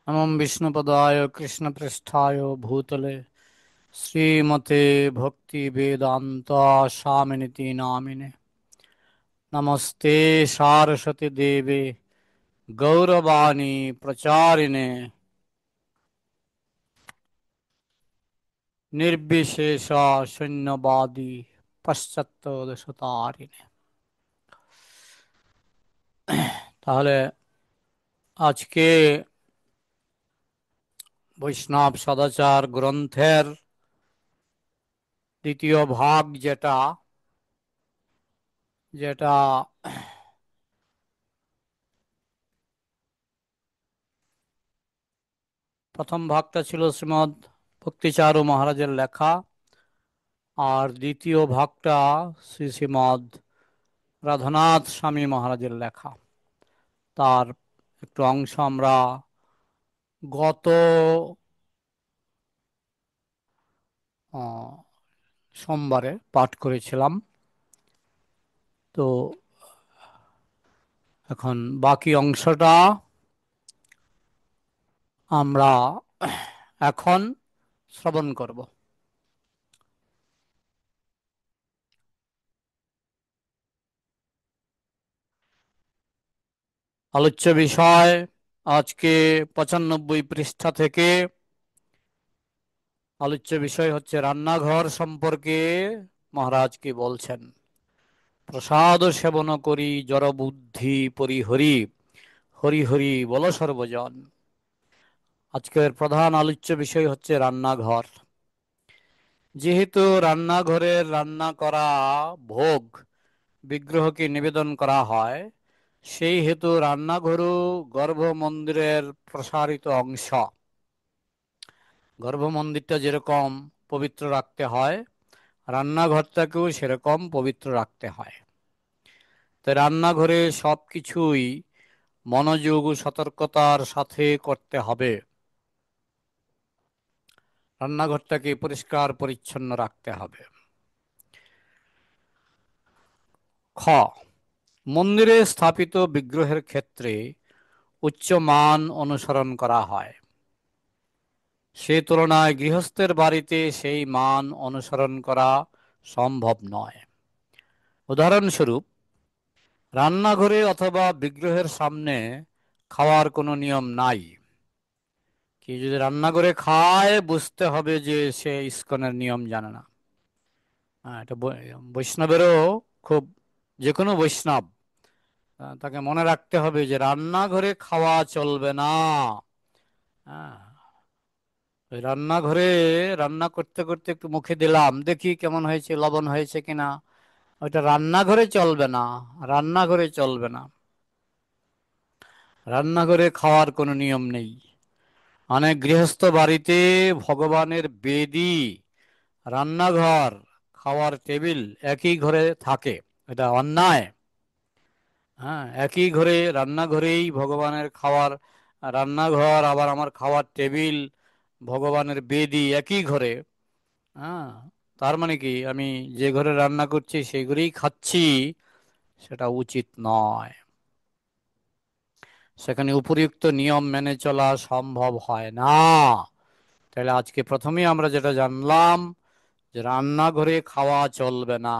नमो विष्णुपदाय कृष्णपृष्ठाय भूतले श्रीमते भक्ति वेदांता स्वामिनिति नामिने। नमस्ते सारस्वती देवे गौरवाणी प्रचारिणे निर्विशेष शून्यवादी पश्चात्तरतारिणे। তাহলে আজকে বৈষ্ণব সদাচার গ্রন্থের দ্বিতীয় ভাগ যেটা যেটা প্রথম ভাগটা ছিল শ্রীমৎ ভক্তিচারু মহারাজের লেখা, আর দ্বিতীয় ভাগটা শ্রীমৎ রাধানাথ স্বামী মহারাজের লেখা। তার একটু অংশ আমরা গত সোমবারে পাঠ করেছিলাম। তো এখন বাকি অংশটা আমরা এখন শ্রবণ করব। আলোচ্য বিষয় আজকে 95 পৃষ্ঠা থেকে আলোচ্য বিষয় হচ্ছে রান্নাঘর সম্পর্কে মহারাজ কি বলছেন। প্রসাদ সেবন করি জড় বুদ্ধি পরিহরি, হরি হরি বল সর্বজন। আজকের প্রধান আলোচ্য বিষয় হচ্ছে রান্নাঘর। যেহেতু রান্নাঘরের রান্না করা ভোগ বিগ্রহকে নিবেদন করা হয়, সেই হেতু রান্নাঘরও গর্ভ মন্দিরের প্রসারিত অংশ। গর্ভ মন্দিরটা যেরকম পবিত্র রাখতে হয়, রান্নাঘরটাকেও সেরকম পবিত্র রাখতে হয়। তো রান্নাঘরে সব কিছুই মনোযোগ ও সতর্কতার সাথে করতে হবে। রান্নাঘরটাকে পরিষ্কার পরিচ্ছন্ন রাখতে হবে। খ, মন্দিরে স্থাপিত বিগ্রহের ক্ষেত্রে উচ্চ মান অনুসরণ করা হয়, সে তুলনায় গৃহস্থের বাড়িতে সেই মান অনুসরণ করা সম্ভব নয়। উদাহরণস্বরূপ, রান্নাঘরে অথবা বিগ্রহের সামনে খাওয়ার কোনো নিয়ম নাই। কি যদি রান্নাঘরে খায়, বুঝতে হবে যে সে ইস্কনের নিয়ম জানে না। এটা বৈষ্ণবেরও খুব, যে কোনো বৈষ্ণব তাকে মনে রাখতে হবে যে রান্নাঘরে খাওয়া চলবে না। হ্যাঁ, ওই রান্নাঘরে রান্না করতে করতে একটু মুখে দিলাম, দেখি কেমন হয়েছে, লবণ হয়েছে কিনা, ওইটা রান্নাঘরে চলবে না। রান্নাঘরে চলবে না, রান্নাঘরে খাওয়ার কোনো নিয়ম নেই। অনেক গৃহস্থ বাড়িতে ভগবানের বেদি, রান্নাঘর, খাওয়ার টেবিল একই ঘরে থাকে। এটা অন্যায়। হ্যাঁ, একই ঘরে রান্নাঘরেই ভগবানের খাওয়ার, রান্নাঘর আবার আমার খাওয়ার টেবিল, ভগবানের বেদি একই ঘরে। হ্যাঁ, তার মানে কি আমি যে ঘরে রান্না করছি সেই ঘরেই খাচ্ছি, সেটা উচিত নয়। সেখানে উপরিউক্ত নিয়ম মেনে চলা সম্ভব হয় না। তাহলে আজকে প্রথমেই আমরা যেটা জানলাম যে রান্নাঘরে খাওয়া চলবে না।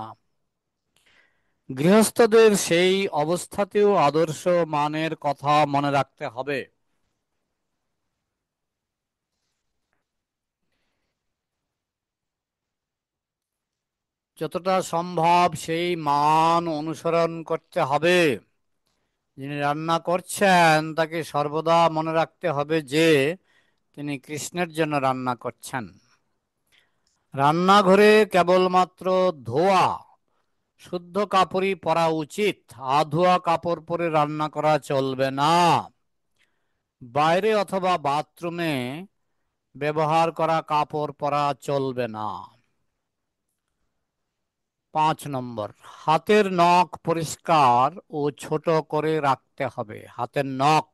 গৃহস্থদের সেই অবস্থাতেও আদর্শ মানের কথা মনে রাখতে হবে। যতটা সম্ভব সেই মান অনুসরণ করতে হবে। যিনি রান্না করছেন তাকে সর্বদা মনে রাখতে হবে যে তিনি কৃষ্ণের জন্য রান্না করছেন। রান্নাঘরে কেবলমাত্র ধোয়া শুদ্ধ কাপড়ই পরা উচিত, আধোয়া কাপড় পরে রান্না করা চলবে না। বাইরে অথবা বাথরুমে ব্যবহার করা কাপড় পরা চলবে না। 5 নম্বর, হাতের নখ পরিষ্কার ও ছোট করে রাখতে হবে। হাতের নখ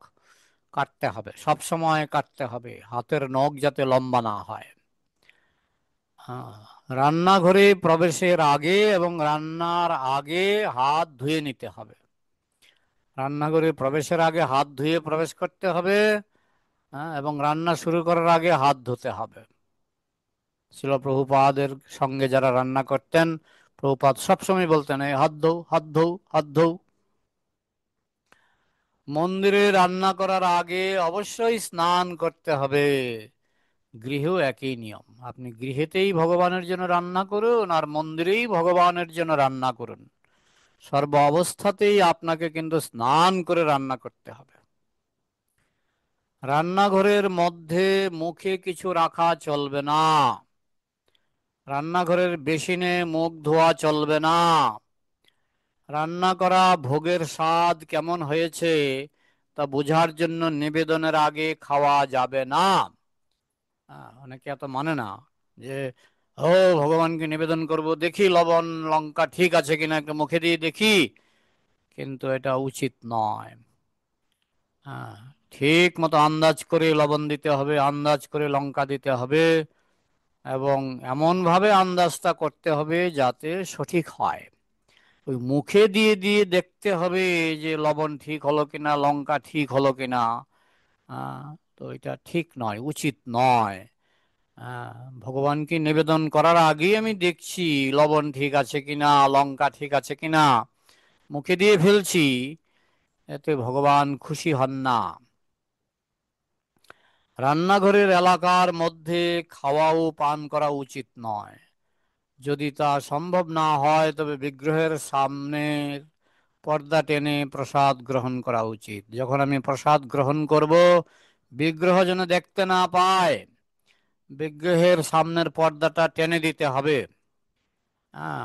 কাটতে হবে, সব সময় কাটতে হবে, হাতের নখ যাতে লম্বা না হয়। হ্যাঁ, রান্নাঘরে প্রবেশের আগে এবং রান্নার আগে হাত ধুয়ে নিতে হবে। রান্নাঘরে প্রবেশের আগে হাত ধুয়ে প্রবেশ করতে হবে, হ্যাঁ, এবং রান্না শুরু করার আগে হাত ধুতে হবে। ছিল প্রভুপাদের সঙ্গে যারা রান্না করতেন, প্রভুপাদ সবসময় বলতেন, এই হাত ধৌ, হাত ধৌ, হাত ধৌ। মন্দিরে রান্না করার আগে অবশ্যই স্নান করতে হবে। গৃহেও একই নিয়ম, আপনি গৃহেতেই ভগবানের জন্য রান্না করুন আর মন্দিরেই ভগবানের জন্য রান্না করুন, সর্ব অবস্থাতেই আপনাকে কিন্তু স্নান করে রান্না করতে হবে। রান্নাঘরের মধ্যে মুখে কিছু রাখা চলবে না। রান্নাঘরের বেসিনে মুখ ধোয়া চলবে না। রান্না করা ভোগের স্বাদ কেমন হয়েছে তা বোঝার জন্য নিবেদনের আগে খাওয়া যাবে না। অনেকে এত মানে না যে, ও ভগবানকে নিবেদন করব, দেখি লবণ লঙ্কা ঠিক আছে কিনা একটু মুখে দিয়ে দেখি, কিন্তু এটা উচিত নয়। হ্যাঁ, ঠিক মতো আন্দাজ করে লবণ দিতে হবে, আন্দাজ করে লঙ্কা দিতে হবে, এবং এমন ভাবে আন্দাজটা করতে হবে যাতে সঠিক হয়। ওই মুখে দিয়ে দিয়ে দেখতে হবে যে লবণ ঠিক হলো কিনা, লঙ্কা ঠিক হলো কিনা। আহ, তো এটা ঠিক নয়, উচিত নয়। ভগবানকে নিবেদন করার আগেই আমি দেখছি লবণ ঠিক আছে কিনা, লঙ্কা ঠিক আছে কিনা, মুখে দিয়ে ফেলছি, এতে ভগবান খুশি হন না। রান্নাঘরের এলাকার মধ্যে খাওয়া ও পান করা উচিত নয়। যদি তা সম্ভব না হয় তবে বিগ্রহের সামনের পর্দা টেনে প্রসাদ গ্রহণ করা উচিত। যখন আমি প্রসাদ গ্রহণ করব, বিগ্রহ যেন দেখতে না পায়, বিগ্রহের সামনের পর্দাটা টেনে দিতে হবে।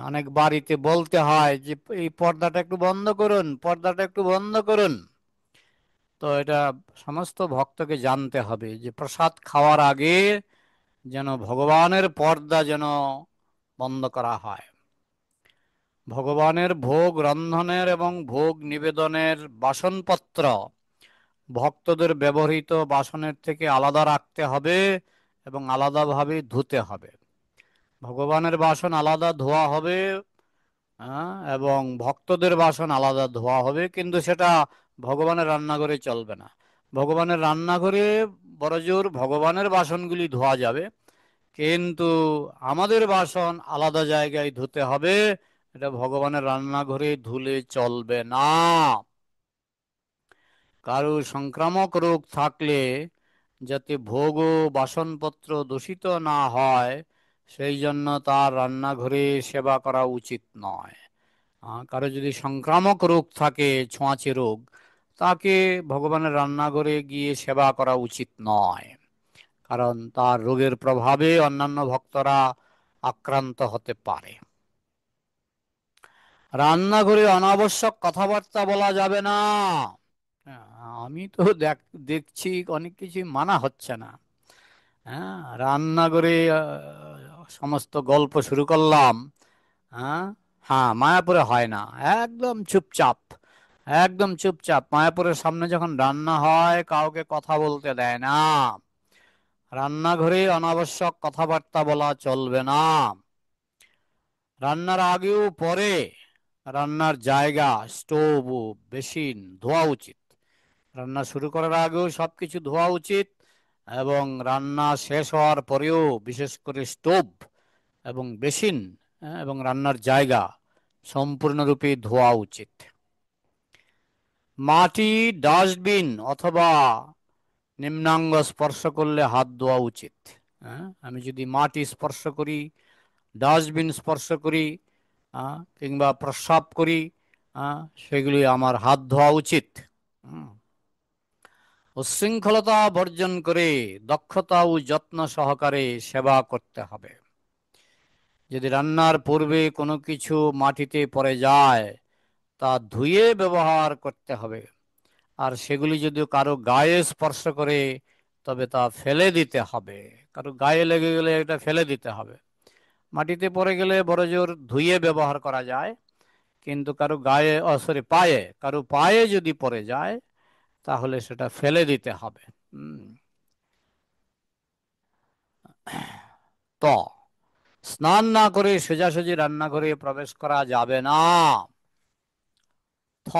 অনেক বাড়িতে বলতে হয় যে এই পর্দাটা একটু বন্ধ করুন, পর্দাটা একটু বন্ধ করুন। তো এটা সমস্ত ভক্তকে জানতে হবে যে প্রসাদ খাওয়ার আগে যেন ভগবানের পর্দা যেন বন্ধ করা হয়। ভগবানের ভোগ রন্ধনের এবং ভোগ নিবেদনের বাসনপত্র ভক্তদের ব্যবহৃত বাসনের থেকে আলাদা রাখতে হবে এবং আলাদাভাবে ধুতে হবে। ভগবানের বাসন আলাদা ধোয়া হবে, এবং ভক্তদের বাসন আলাদা ধোয়া হবে, কিন্তু সেটা ভগবানের রান্নাঘরে চলবে না। ভগবানের রান্নাঘরে বড়জোর ভগবানের বাসনগুলি ধোয়া যাবে, কিন্তু আমাদের বাসন আলাদা জায়গায় ধুতে হবে। এটা ভগবানের রান্নাঘরে ধুলে চলবে না। কারো সংক্রামক রোগ থাকলে যাতে ভোগ ও বাসনপত্র দূষিত না হয় সেই জন্য তার রান্নাঘরে সেবা করা উচিত নয়। কারো যদি সংক্রামক রোগ থাকে, ছোঁয়াচে রোগ, তাকে ভগবানের রান্নাঘরে গিয়ে সেবা করা উচিত নয়, কারণ তার রোগের প্রভাবে অন্যান্য ভক্তরা আক্রান্ত হতে পারে। রান্নাঘরে অনাবশ্যক কথাবার্তা বলা যাবে না। আমি তো দেখছি অনেক কিছু মানা হচ্ছে না। রান্নাঘরে সমস্ত গল্প শুরু করলাম। হ্যাঁ, হ্যাঁ, মায়াপুরে হয় না। একদম চুপচাপ, একদম চুপচাপ। মায়াপুরের সামনে যখন রান্না হয় কাউকে কথা বলতে দেয় না। রান্নাঘরে অনাবশ্যক কথাবার্তা বলা চলবে না। রান্নার আগেও পরে রান্নার জায়গা, স্টোভ ও বেসিন ধোয়া উচিত। রান্না শুরু করার আগেও সবকিছু ধোয়া উচিত, এবং রান্না শেষ হওয়ার পরেও বিশেষ করে স্টোভ এবং বেসিন, এবং রান্নার জায়গা সম্পূর্ণরূপে ধোয়া উচিত। মাটি, ডাস্টবিন অথবা নিম্নাঙ্গ স্পর্শ করলে হাত ধোয়া উচিত। আমি যদি মাটি স্পর্শ করি, ডাস্টবিন স্পর্শ করি, কিংবা প্রস্রাব করি, সেগুলি আমার হাত ধোয়া উচিত। উচ্ছৃঙ্খলতা বর্জন করে দক্ষতা ও যত্ন সহকারে সেবা করতে হবে। যদি রান্নার পূর্বে কোনো কিছু মাটিতে পড়ে যায় তা ধুয়ে ব্যবহার করতে হবে, আর সেগুলি যদি কারো গায়ে স্পর্শ করে তবে তা ফেলে দিতে হবে। কারো গায়ে লেগে গেলে এটা ফেলে দিতে হবে। মাটিতে পড়ে গেলে বড়জোর ধুয়ে ব্যবহার করা যায়, কিন্তু কারো গায়ে, পায়ে, কারো পায়ে যদি পড়ে যায় তাহলে সেটা ফেলে দিতে হবে। তো স্নান না করে সোজাসুজি রান্নাঘরে প্রবেশ করা যাবে না। থ,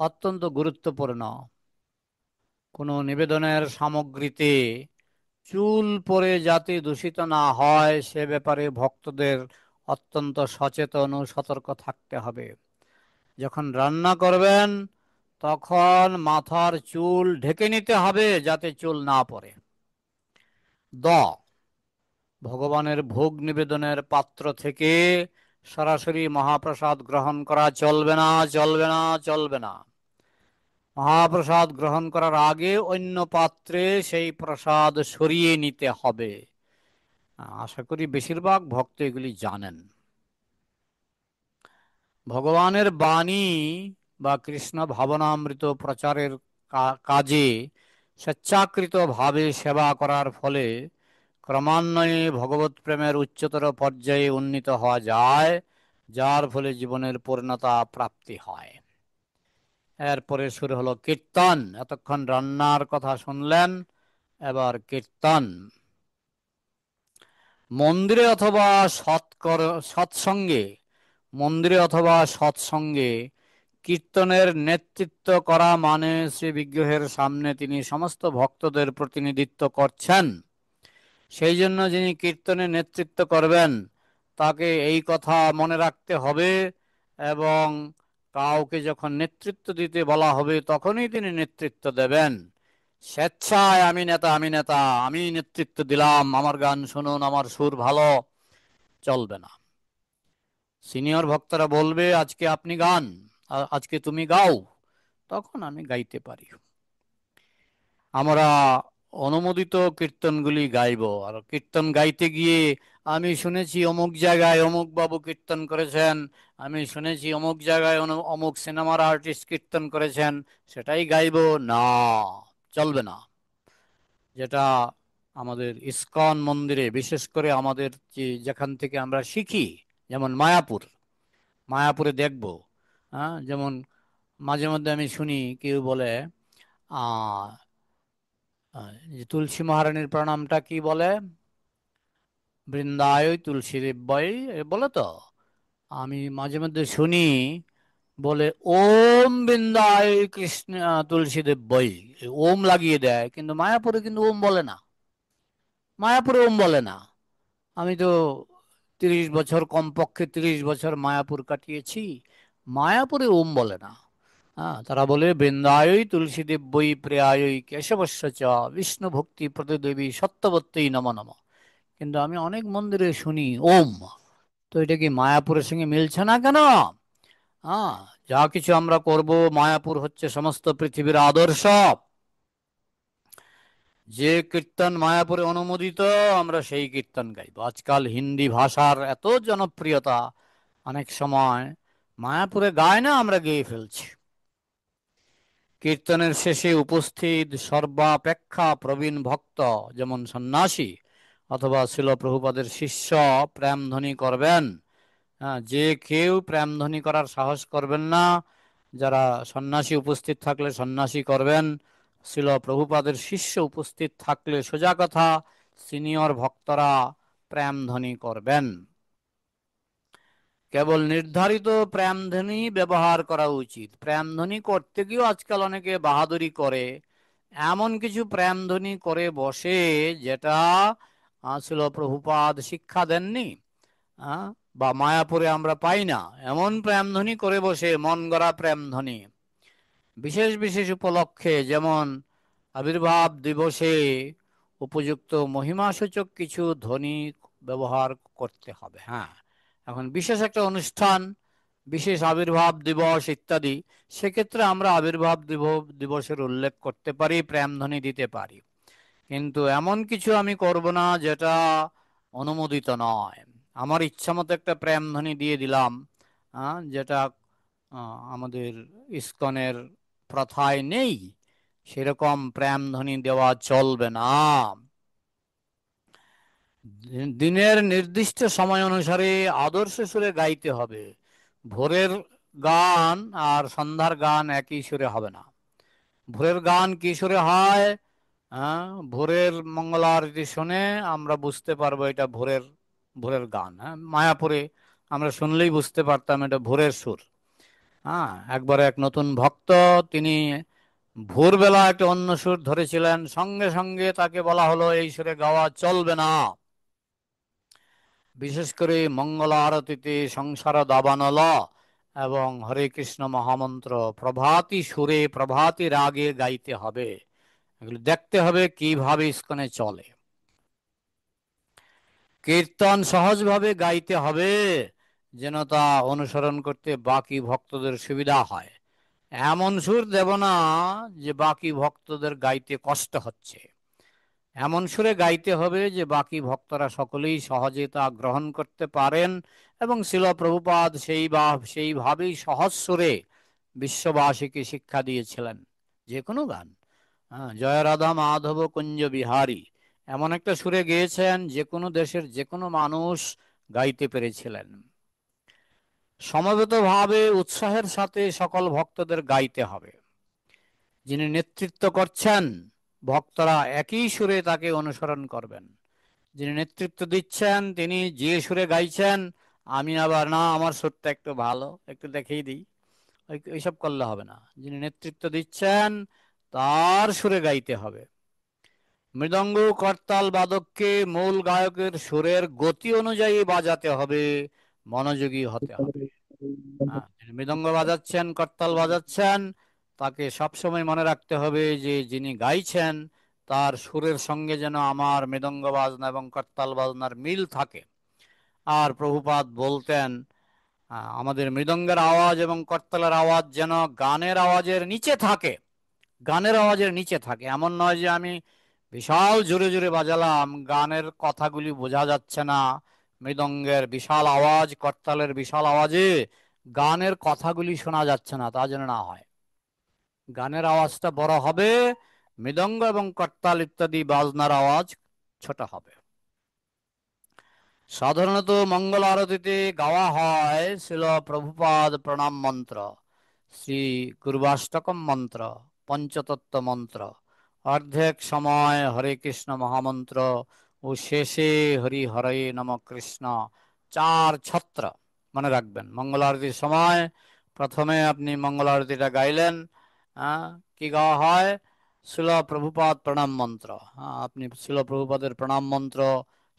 অত্যন্ত গুরুত্বপূর্ণ, কোনো নিবেদনের সামগ্রীতে চুল পরে যাতে দূষিত না হয় সে ব্যাপারে ভক্তদের অত্যন্ত সচেতন ও সতর্ক থাকতে হবে। যখন রান্না করবেন তখন মাথার চুল ঢেকে নিতে হবে যাতে চুল না পড়ে। দ ভগবানের ভোগ নিবেদনের পাত্র থেকে সরাসরি মহাপ্রসাদ গ্রহণ করা চলবে না, চলবে না, চলবে না। মহাপ্রসাদ গ্রহণ করার আগে অন্য পাত্রে সেই প্রসাদ সরিয়ে নিতে হবে। আশা করি বেশিরভাগ ভক্ত এগুলি জানেন। ভগবানের বাণী বা কৃষ্ণ ভাবনামৃত প্রচারের কাজে স্বেচ্ছাকৃতভাবে সেবা করার ফলে ক্রমান্বয়ে ভগবত প্রেমের উচ্চতর পর্যায়ে উন্নীত হওয়া যায়, যার ফলে জীবনের পূর্ণতা প্রাপ্তি হয়। এরপরে শুরু হলো কীর্তন। এতক্ষণ রান্নার কথা শুনলেন, এবার কীর্তন। মন্দিরে অথবা সৎসঙ্গে মন্দিরে অথবা সৎসঙ্গে কীর্তনের নেতৃত্ব করা মানে শ্রী বিগ্রহের সামনে তিনি সমস্ত ভক্তদের প্রতিনিধিত্ব করছেন। সেই জন্য যিনি কীর্তনের নেতৃত্ব করবেন তাকে এই কথা মনে রাখতে হবে, এবং কাউকে যখন নেতৃত্ব দিতে বলা হবে তখনই তিনি নেতৃত্ব দেবেন। স্বেচ্ছায় আমি নেতা, আমি নেতা, আমি নেতৃত্ব দিলাম, আমার গান শুনুন, আমার সুর ভালো, চলবে না। সিনিয়র ভক্তরা বলবে আজকে আপনি গান, আজকে তুমি গাও, তখন আমি গাইতে পারি। আমরা অনুমোদিত কীর্তনগুলি গাইব। আর কীর্তন গাইতে গিয়ে আমি শুনেছি অমুক জায়গায় অমুক বাবু কীর্তন করেছেন, আমি শুনেছি অমুক জায়গায় অমুক সিনেমার আর্টিস্ট কীর্তন করেছেন, সেটাই গাইব না, চলবে না। যেটা আমাদের ইসকন মন্দিরে, বিশেষ করে আমাদের যেখান থেকে আমরা শিখি, যেমন মায়াপুরে দেখব, হ্যাঁ, যেমন মাঝে মধ্যে আমি শুনি কেউ বলে আহ যে তুলসী মহারানীর প্রণামটা কি বলে, বৃন্দায় তুলসী দেব্যই বলে। তো আমি মাঝে মধ্যে শুনি বলে ওম বৃন্দায় কৃষ্ণ তুলসী দেব্যই, ওম লাগিয়ে দেয়, কিন্তু মায়াপুরে কিন্তু ওম বলে না। মায়াপুরে ওম বলে না। আমি তো 30 বছর, কমপক্ষে 30 বছর মায়াপুর কাটিয়েছি, মায়াপুরে ওম বলে না। হ্যাঁ, তারা বলে বৃন্দায়ই তুলসী দেব্যই প্রেয়ায়ই কেশবস্য চ বিষ্ণু ভক্তি প্রতিদেবী সত্যবত্যই নম নম। কিন্তু আমি অনেক মন্দিরে শুনি ওম। তো এটা কি মায়াপুরের সঙ্গে মিলছে না কেন? হ্যাঁ, যা কিছু আমরা করব, মায়াপুর হচ্ছে সমস্ত পৃথিবীর আদর্শ। যে কীর্তন মায়াপুরে অনুমোদিত আমরা সেই কীর্তন গাইব। আজকাল হিন্দি ভাষার এত জনপ্রিয়তা, অনেক সময় মায়াপুরে গায় না, আমরা গেয়ে ফেলছি। কীর্তনের শেষে উপস্থিত সর্বাপেক্ষা প্রবীণ ভক্ত, যেমন সন্ন্যাসী অথবা শিল প্রভুপাদের শিষ্য, প্রেমধ্বনি করবেন। হ্যাঁ, যে কেউ প্রেমধ্বনি করার সাহস করবেন না। যারা সন্ন্যাসী উপস্থিত থাকলে সন্ন্যাসী করবেন, শিল প্রভুপাদের শিষ্য উপস্থিত থাকলে সোজা কথা সিনিয়র ভক্তরা প্রেমধ্বনি করবেন। কেবল নির্ধারিত প্রেমধ্বনি ব্যবহার করা উচিত। প্রেমধ্বনি করতে গিয়েও আজকাল অনেকে বাহাদুরি করে, এমন কিছু প্রেমধ্বনি করে বসে যেটা ছিল প্রভুপাদ শিক্ষা দেননি, বা মায়াপুরে আমরা পাই না, এমন প্রেমধ্বনি করে বসে, মন গড়া প্রেমধ্বনি। বিশেষ বিশেষ উপলক্ষে, যেমন আবির্ভাব দিবসে উপযুক্ত মহিমাসূচক কিছু ধ্বনি ব্যবহার করতে হবে। হ্যাঁ, এখন বিশেষ একটা অনুষ্ঠান, বিশেষ আবির্ভাব দিবস ইত্যাদি, সেক্ষেত্রে আমরা আবির্ভাব দিবসের উল্লেখ করতে পারি, প্রেমধ্বনি দিতে পারি। কিন্তু এমন কিছু আমি করব না যেটা অনুমোদিত নয়। আমার ইচ্ছা মতো একটা প্রেমধ্বনি দিয়ে দিলাম, যেটা আমাদের ইসকনের প্রথায় নেই, সেরকম প্রেমধ্বনি দেওয়া চলবে না। দিনের নির্দিষ্ট সময় অনুসারে আদর্শ সুরে গাইতে হবে। ভোরের গান আর সন্ধ্যার গান একই সুরে হবে না। ভোরের গান কি সুরে হয়? হ্যাঁ, ভোরের মঙ্গলারতি শুনে আমরা বুঝতে পারবো এটা ভোরের ভোরের গান। হ্যাঁ, মায়াপুরে আমরা শুনলেই বুঝতে পারতাম এটা ভোরের সুর। হ্যাঁ, একবার এক নতুন ভক্ত, তিনি ভোরবেলা একটা অন্য সুর ধরেছিলেন, সঙ্গে সঙ্গে তাকে বলা হলো এই সুরে গাওয়া চলবে না। বিশেষ করে মঙ্গল আরতিতে সংসার দাবানল এবং হরে কৃষ্ণ মহামন্ত্র প্রভাতী সুরে প্রভাতী রাগে গাইতে হবে। এগুলো দেখতে হবে কিভাবে ইস্কনে চলে। কীর্তন সহজভাবে গাইতে হবে যেন তা অনুসরণ করতে বাকি ভক্তদের সুবিধা হয়। এমন সুর দেব না যে বাকি ভক্তদের গাইতে কষ্ট হচ্ছে। এমন সুরে গাইতে হবে যে বাকি ভক্তরা সকলেই সহজে তা গ্রহণ করতে পারেন। এবং শিল প্রভুপাদ সেইভাবেই সহজ সুরে বিশ্ববাসীকে শিক্ষা দিয়েছিলেন। যে কোনো গান, জয় রাধা মাধব কুঞ্জ বিহারী, এমন একটা সুরে গেয়েছেন যে কোনো দেশের যে কোনো মানুষ গাইতে পেরেছিলেন। সমবেতভাবে উৎসাহের সাথে সকল ভক্তদের গাইতে হবে। যিনি নেতৃত্ব করছেন ভক্তরা একই সুরে তাকে অনুসরণ করবেন। যিনি নেতৃত্ব দিচ্ছেন তিনি যে সুরে গাইছেন, আমি আবার না আমার সুরটা একটু ভালো, একটু দেখিয়ে দিই, এইসব করলে হবে না। যিনি নেতৃত্ব দিচ্ছেন তার সুরে গাইতে হবে। মৃদঙ্গ করতাল বাদককে মূল গায়কের সুরের গতি অনুযায়ী বাজাতে হবে, মনোযোগী হতে হবে। যিনি মৃদঙ্গ বাজাচ্ছেন, করতাল বাজাচ্ছেন, তাকে সবসময় মনে রাখতে হবে যে যিনি গাইছেন তার সুরের সঙ্গে যেন আমার মৃদঙ্গ বাজনা এবং করতাল বাজনার মিল থাকে। আর প্রভুপাদ বলতেন আমাদের মৃদঙ্গের আওয়াজ এবং করতালের আওয়াজ যেন গানের আওয়াজের নিচে থাকে। গানের আওয়াজের নিচে থাকে, এমন নয় যে আমি বিশাল জোরে জোরে বাজালাম, গানের কথাগুলি বোঝা যাচ্ছে না, মৃদঙ্গের বিশাল আওয়াজ করতালের বিশাল আওয়াজে গানের কথাগুলি শোনা যাচ্ছে না, তা যেন না হয়। গানের আওয়াজটা বড় হবে, মৃদঙ্গ এবং করতাল ইত্যাদি বাজনার আওয়াজ ছোট হবে। সাধারণত মঙ্গল আরতিতে গাওয়া হয় শিল প্রভুপাদ প্রণাম মন্ত্র, শ্রী গুরুবাষ্টকম মন্ত্র, পঞ্চতত্ত্ব মন্ত্র, অর্ধেক সময় হরে কৃষ্ণ মহামন্ত্র ও শেষে হরি হরে নম কৃষ্ণ, চার ছত্র। মনে রাখবেন, মঙ্গল আরতির সময় প্রথমে আপনি মঙ্গল আরতিটা গাইলেন, কি গাওয়া হয়? শিল প্রভুপাদ প্রণাম মন্ত্র। আপনি শিল প্রভুপাদের প্রণাম মন্ত্র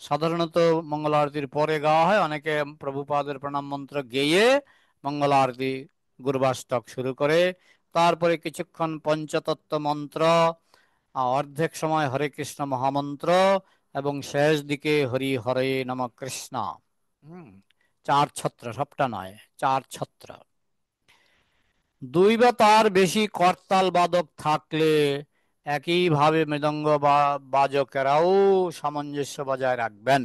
সাধারণত মঙ্গল আরতির পরে গাওয়া হয়। অনেকে প্রভুপাদের প্রণাম মন্ত্র গেয়ে মঙ্গল আরতি গুরুবাষ্টক শুরু করে, তারপরে কিছুক্ষণ পঞ্চতত্ত্ব মন্ত্র, অর্ধেক সময় হরে কৃষ্ণ মহামন্ত্র এবং শেষ দিকে হরি হরে নম কৃষ্ণ। চার ছত্র, সবটা নয়, চার ছত্র। দুই বা তার বেশি করতাল বাদক থাকলে একইভাবে মৃদঙ্গ বা বাজকেরাও সামঞ্জস্য বজায় রাখবেন।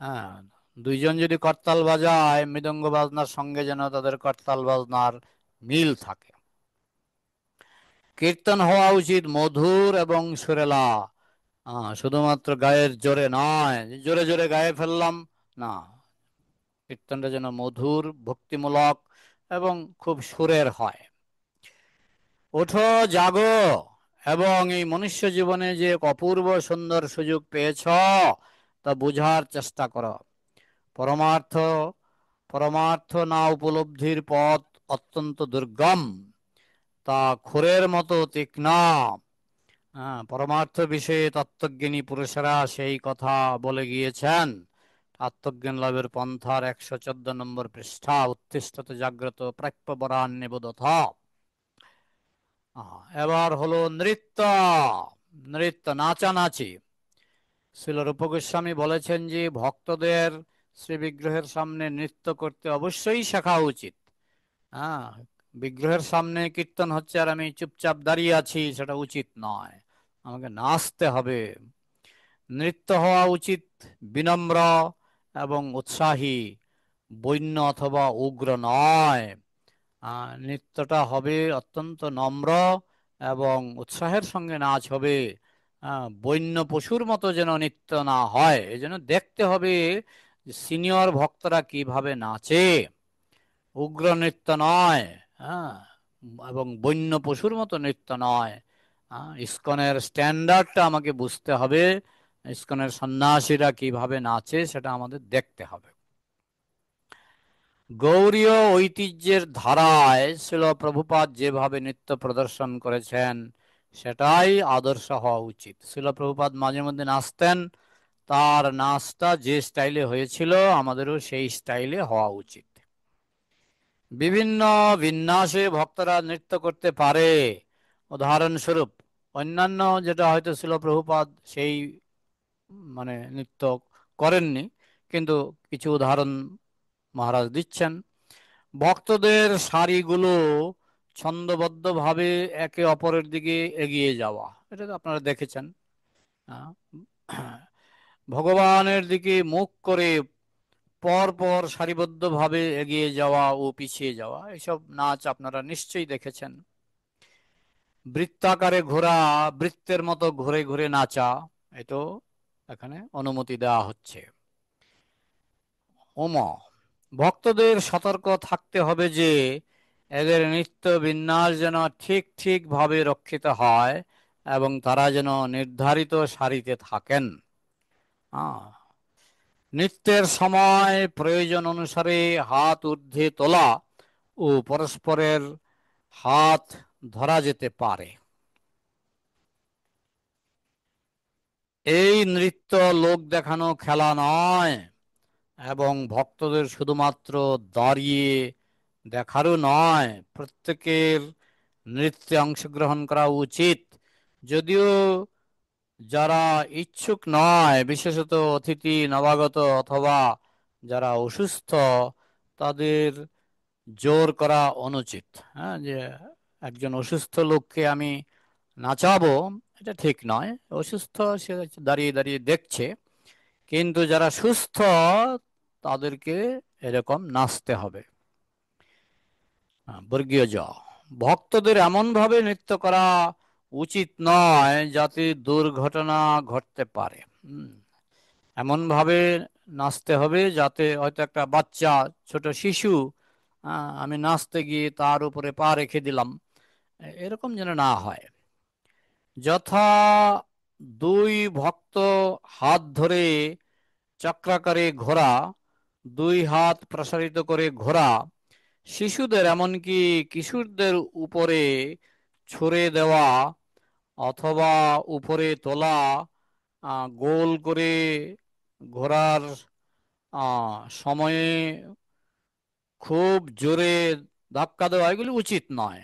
হ্যাঁ, দুইজন যদি করতাল বাজায়, মৃদঙ্গ বাজনার সঙ্গে যেন তাদের করতাল বাজনার মিল থাকে। কীর্তন হওয়া উচিত মধুর এবং সুরেলা। শুধুমাত্র গায়ের জোরে নয়, জোরে জোরে গায়ে ফেললাম না। কীর্তনটা যেন মধুর, ভক্তিমূলক এবং খুব সুরের হয়। ওঠো, জাগো এবং এই মনুষ্য জীবনে যে অপূর্ব সুন্দর সুযোগ পেয়েছ তা বুঝার চেষ্টা করো। পরমার্থ পরমার্থ না উপলব্ধির পথ অত্যন্ত দুর্গম, তা ক্ষুরের মতো তীক্ষ্ণ। পরমার্থ বিষয়ে তত্ত্বজ্ঞানী পুরুষেরা সেই কথা বলে গিয়েছেন। আত্মজ্ঞান লাভের পন্থার 114 নম্বর পৃষ্ঠা, উত্তিষ্ঠতে জাগ্রত প্রাপ্যবরান্যে বোধথ। এবার হলো নৃত্য। নৃত্য, নাচানাচি। শ্রীল রূপ গোস্বামী বলেছেন যে ভক্তদের শ্রী বিগ্রহের সামনে নৃত্য করতে অবশ্যই শেখা উচিত। হ্যাঁ, বিগ্রহের সামনে কীর্তন হচ্ছে আর আমি চুপচাপ দাঁড়িয়ে আছি, সেটা উচিত নয়। আমাকে নাচতে হবে। নৃত্য হওয়া উচিত বিনম্র এবং উৎসাহী, বৈন্য অথবা উগ্র নয়। নৃত্যটা হবে অত্যন্ত নম্র এবং উৎসাহের সঙ্গে নাচ হবে। বন্য পশুর মতো যেন নৃত্য না হয়, এই জন্য দেখতে হবে সিনিয়র ভক্তরা কিভাবে নাচে। উগ্র নৃত্য নয়, হ্যাঁ, এবং বন্য পশুর মতো নৃত্য নয়। ইস্কনের স্ট্যান্ডার্ডটা আমাকে বুঝতে হবে। ইস্কনের সন্ন্যাসীরা কিভাবে নাচে সেটা আমাদের দেখতে হবে। গৌড়ীয় ঐতিহ্যের ধারায় শিল প্রভুপাদ যেভাবে নৃত্য প্রদর্শন করেছেন সেটাই আদর্শ হওয়া উচিত। শিল প্রভুপাদ মাঝে মধ্যে নাচতেন, তার নাচটা যে স্টাইলে হয়েছিল আমাদেরও সেই স্টাইলে হওয়া উচিত। বিভিন্ন বিন্যাসে ভক্তরা নৃত্য করতে পারে। উদাহরণস্বরূপ অন্যান্য যেটা হয়তো শিল প্রভুপাদ সেই মানে নৃত্য করেননি, কিন্তু কিছু উদাহরণ মহারাজ দিচ্ছেন। ভক্তদের সারিগুলো ছন্দবদ্ধভাবে একে অপরের দিকে এগিয়ে যাওয়া, এটা তো আপনারা দেখেছেন। আহ, ভগবানের দিকে মুখ করে পর পর সারিবদ্ধভাবে এগিয়ে যাওয়া ও পিছিয়ে যাওয়া, এসব নাচ আপনারা নিশ্চয়ই দেখেছেন। বৃত্তাকারে ঘোরা, বৃত্তের মতো ঘুরে ঘুরে নাচা, এটাও এখানে অনুমতি দেওয়া হচ্ছে। ওম, ভক্তদের সতর্ক থাকতে হবে যে এদের নৃত্য বিন্যাস যেন ঠিক ঠিক ভাবে রক্ষিত হয় এবং তারা যেন নির্ধারিত সারিতে থাকেন। নৃত্যের সময় প্রয়োজন অনুসারে হাত ঊর্ধ্বে তোলা ও পরস্পরের হাত ধরা যেতে পারে। এই নৃত্য লোক দেখানো খেলা নয় এবং ভক্তদের শুধুমাত্র দাঁড়িয়ে দেখারও নয়, প্রত্যেকের নৃত্যে অংশগ্রহণ করা উচিত। যদিও যারা ইচ্ছুক নয়, বিশেষত অতিথি নবাগত অথবা যারা অসুস্থ, তাদের জোর করা অনুচিত। হ্যাঁ, যে একজন অসুস্থ লোককে আমি নাচাবো, এটা ঠিক নয়। অসুস্থ সে দাঁড়িয়ে দাঁড়িয়ে দেখছে, কিন্তু যারা সুস্থ তাদেরকে এরকম নাচতে হবে। বর্গীয় জ, ভক্তদের এমন ভাবে নৃত্য করা উচিত নয় যাতে দুর্ঘটনা ঘটতে পারে। এমন ভাবে নাচতে হবে যাতে হয়তো একটা বাচ্চা, ছোট শিশু, আমি নাচতে গিয়ে তার উপরে পা রেখে দিলাম, এরকম যেন না হয়। যথা দুই ভক্ত হাত ধরে চক্রাকারে ঘোরা, দুই হাত প্রসারিত করে ঘোরা, শিশুদের এমনকি কিশোরদের উপরে ছুঁড়ে দেওয়া অথবা উপরে তোলা, গোল করে ঘোরার সময়ে খুব জোরে ধাক্কা দেওয়া, এগুলি উচিত নয়।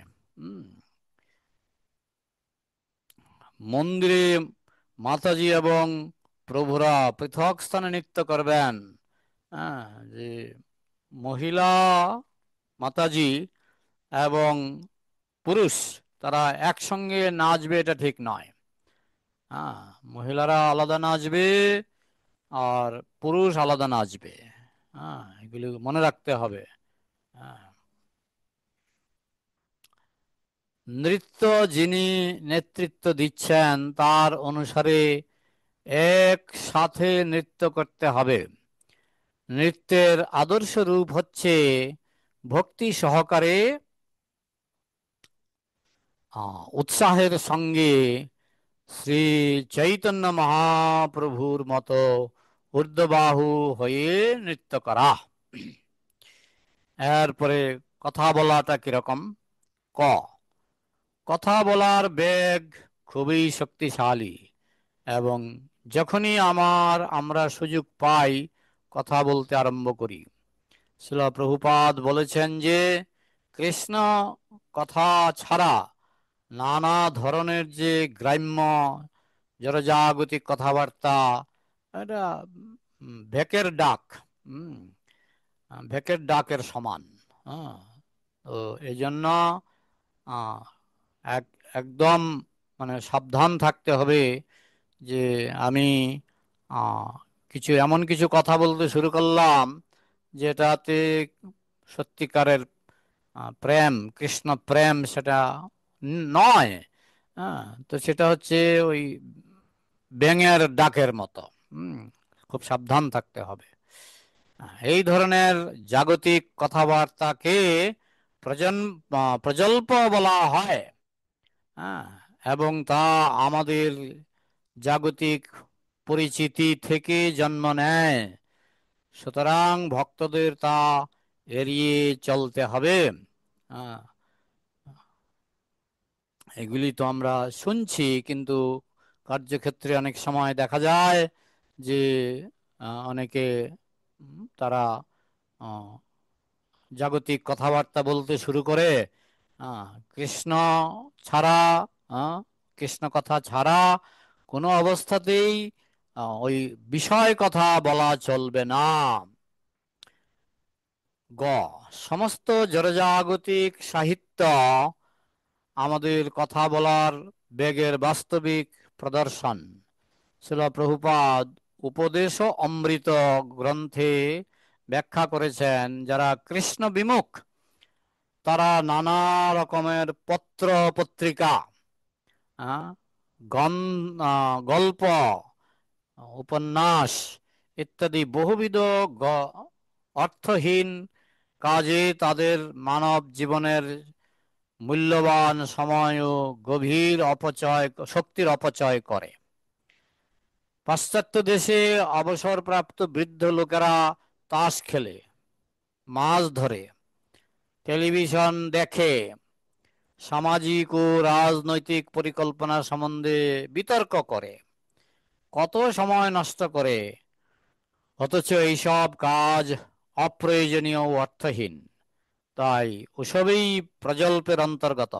মন্দিরে মাতাজি এবং প্রভুরা পৃথক স্থানে নৃত্য করবেন। হ্যাঁ, যে মহিলা মাতাজি এবং পুরুষ তারা একসঙ্গে নাচবে, এটা ঠিক নয়। হ্যাঁ, মহিলারা আলাদা নাচবে আর পুরুষ আলাদা নাচবে। হ্যাঁ, এগুলি মনে রাখতে হবে। হ্যাঁ, নৃত্য যিনি নেতৃত্ব দিচ্ছেন তার অনুসারে একসাথে নৃত্য করতে হবে। নৃত্যের আদর্শ রূপ হচ্ছে ভক্তি সহকারে উৎসাহের সঙ্গে শ্রী চৈতন্য মহাপ্রভুর মতো ঊর্ধ্ববাহু হয়ে নৃত্য করা। এরপরে কথা বলাটা কিরকম? ক, কথা বলার বেগ খুবই শক্তিশালী এবং যখনই আমরা সুযোগ পাই কথা বলতে আরম্ভ করি। শ্রীল প্রভুপাদ বলেছেন যে কৃষ্ণ কথা ছাড়া নানা ধরনের যে গ্রাম্য জড়জাগতিক কথাবার্তা, এটা ভেকের ডাক, ভেকের ডাকের সমান। হ্যাঁ, তো এই জন্য আহ, এক একদম মানে সাবধান থাকতে হবে যে আমি আহ, এমন কিছু কথা বলতে শুরু করলাম যেটাতে সত্যিকারের প্রেম, কৃষ্ণ প্রেম সেটা নয়। হ্যাঁ, তো সেটা হচ্ছে ওই ব্যাঙের ডাকের মতো। খুব সাবধান থাকতে হবে। এই ধরনের জাগতিক কথাবার্তাকে প্রজল্প বলা হয়। হ্যাঁ, এবং তা আমাদের জাগতিক পরিচিতি থেকে জন্ম নেয়। সুতরাং ভক্তদের তা এড়িয়ে চলতে হবে। এগুলি তো আমরা শুনছি, কিন্তু কার্যক্ষেত্রে অনেক সময় দেখা যায় যে অনেকে তারা জাগতিক কথাবার্তা বলতে শুরু করে। কৃষ্ণ ছাড়া, কৃষ্ণ কথা ছাড়া কোনো অবস্থাতেই ওই বিষয় কথা বলা চলবে না। গ, সমস্ত জড়জাগতিক সাহিত্য আমাদের কথা বলার বেগের বাস্তবিক প্রদর্শন। শ্রীল প্রভুপাদ উপদেশ অমৃত গ্রন্থে ব্যাখ্যা করেছেন, যারা কৃষ্ণ বিমুখ তারা নানা রকমের পত্র পত্রিকা, গন গল্প, উপন্যাস ইত্যাদি বহুবিধ অর্থহীন কাজে তাদের মানব জীবনের মূল্যবান সময় ও গভীর অপচয়, শক্তির অপচয় করে। পাশ্চাত্য দেশে অবসরপ্রাপ্ত বৃদ্ধ লোকেরা তাস খেলে, মাছ ধরে, টেলিভিশন দেখে, সামাজিক ও রাজনৈতিক পরিকল্পনা সম্বন্ধে বিতর্ক করে, কত সময় নষ্ট করে, অথচ এইসব কাজ অপ্রয়োজনীয় ও অর্থহীন। তাই ওসবই প্রজল্পের অন্তর্গত।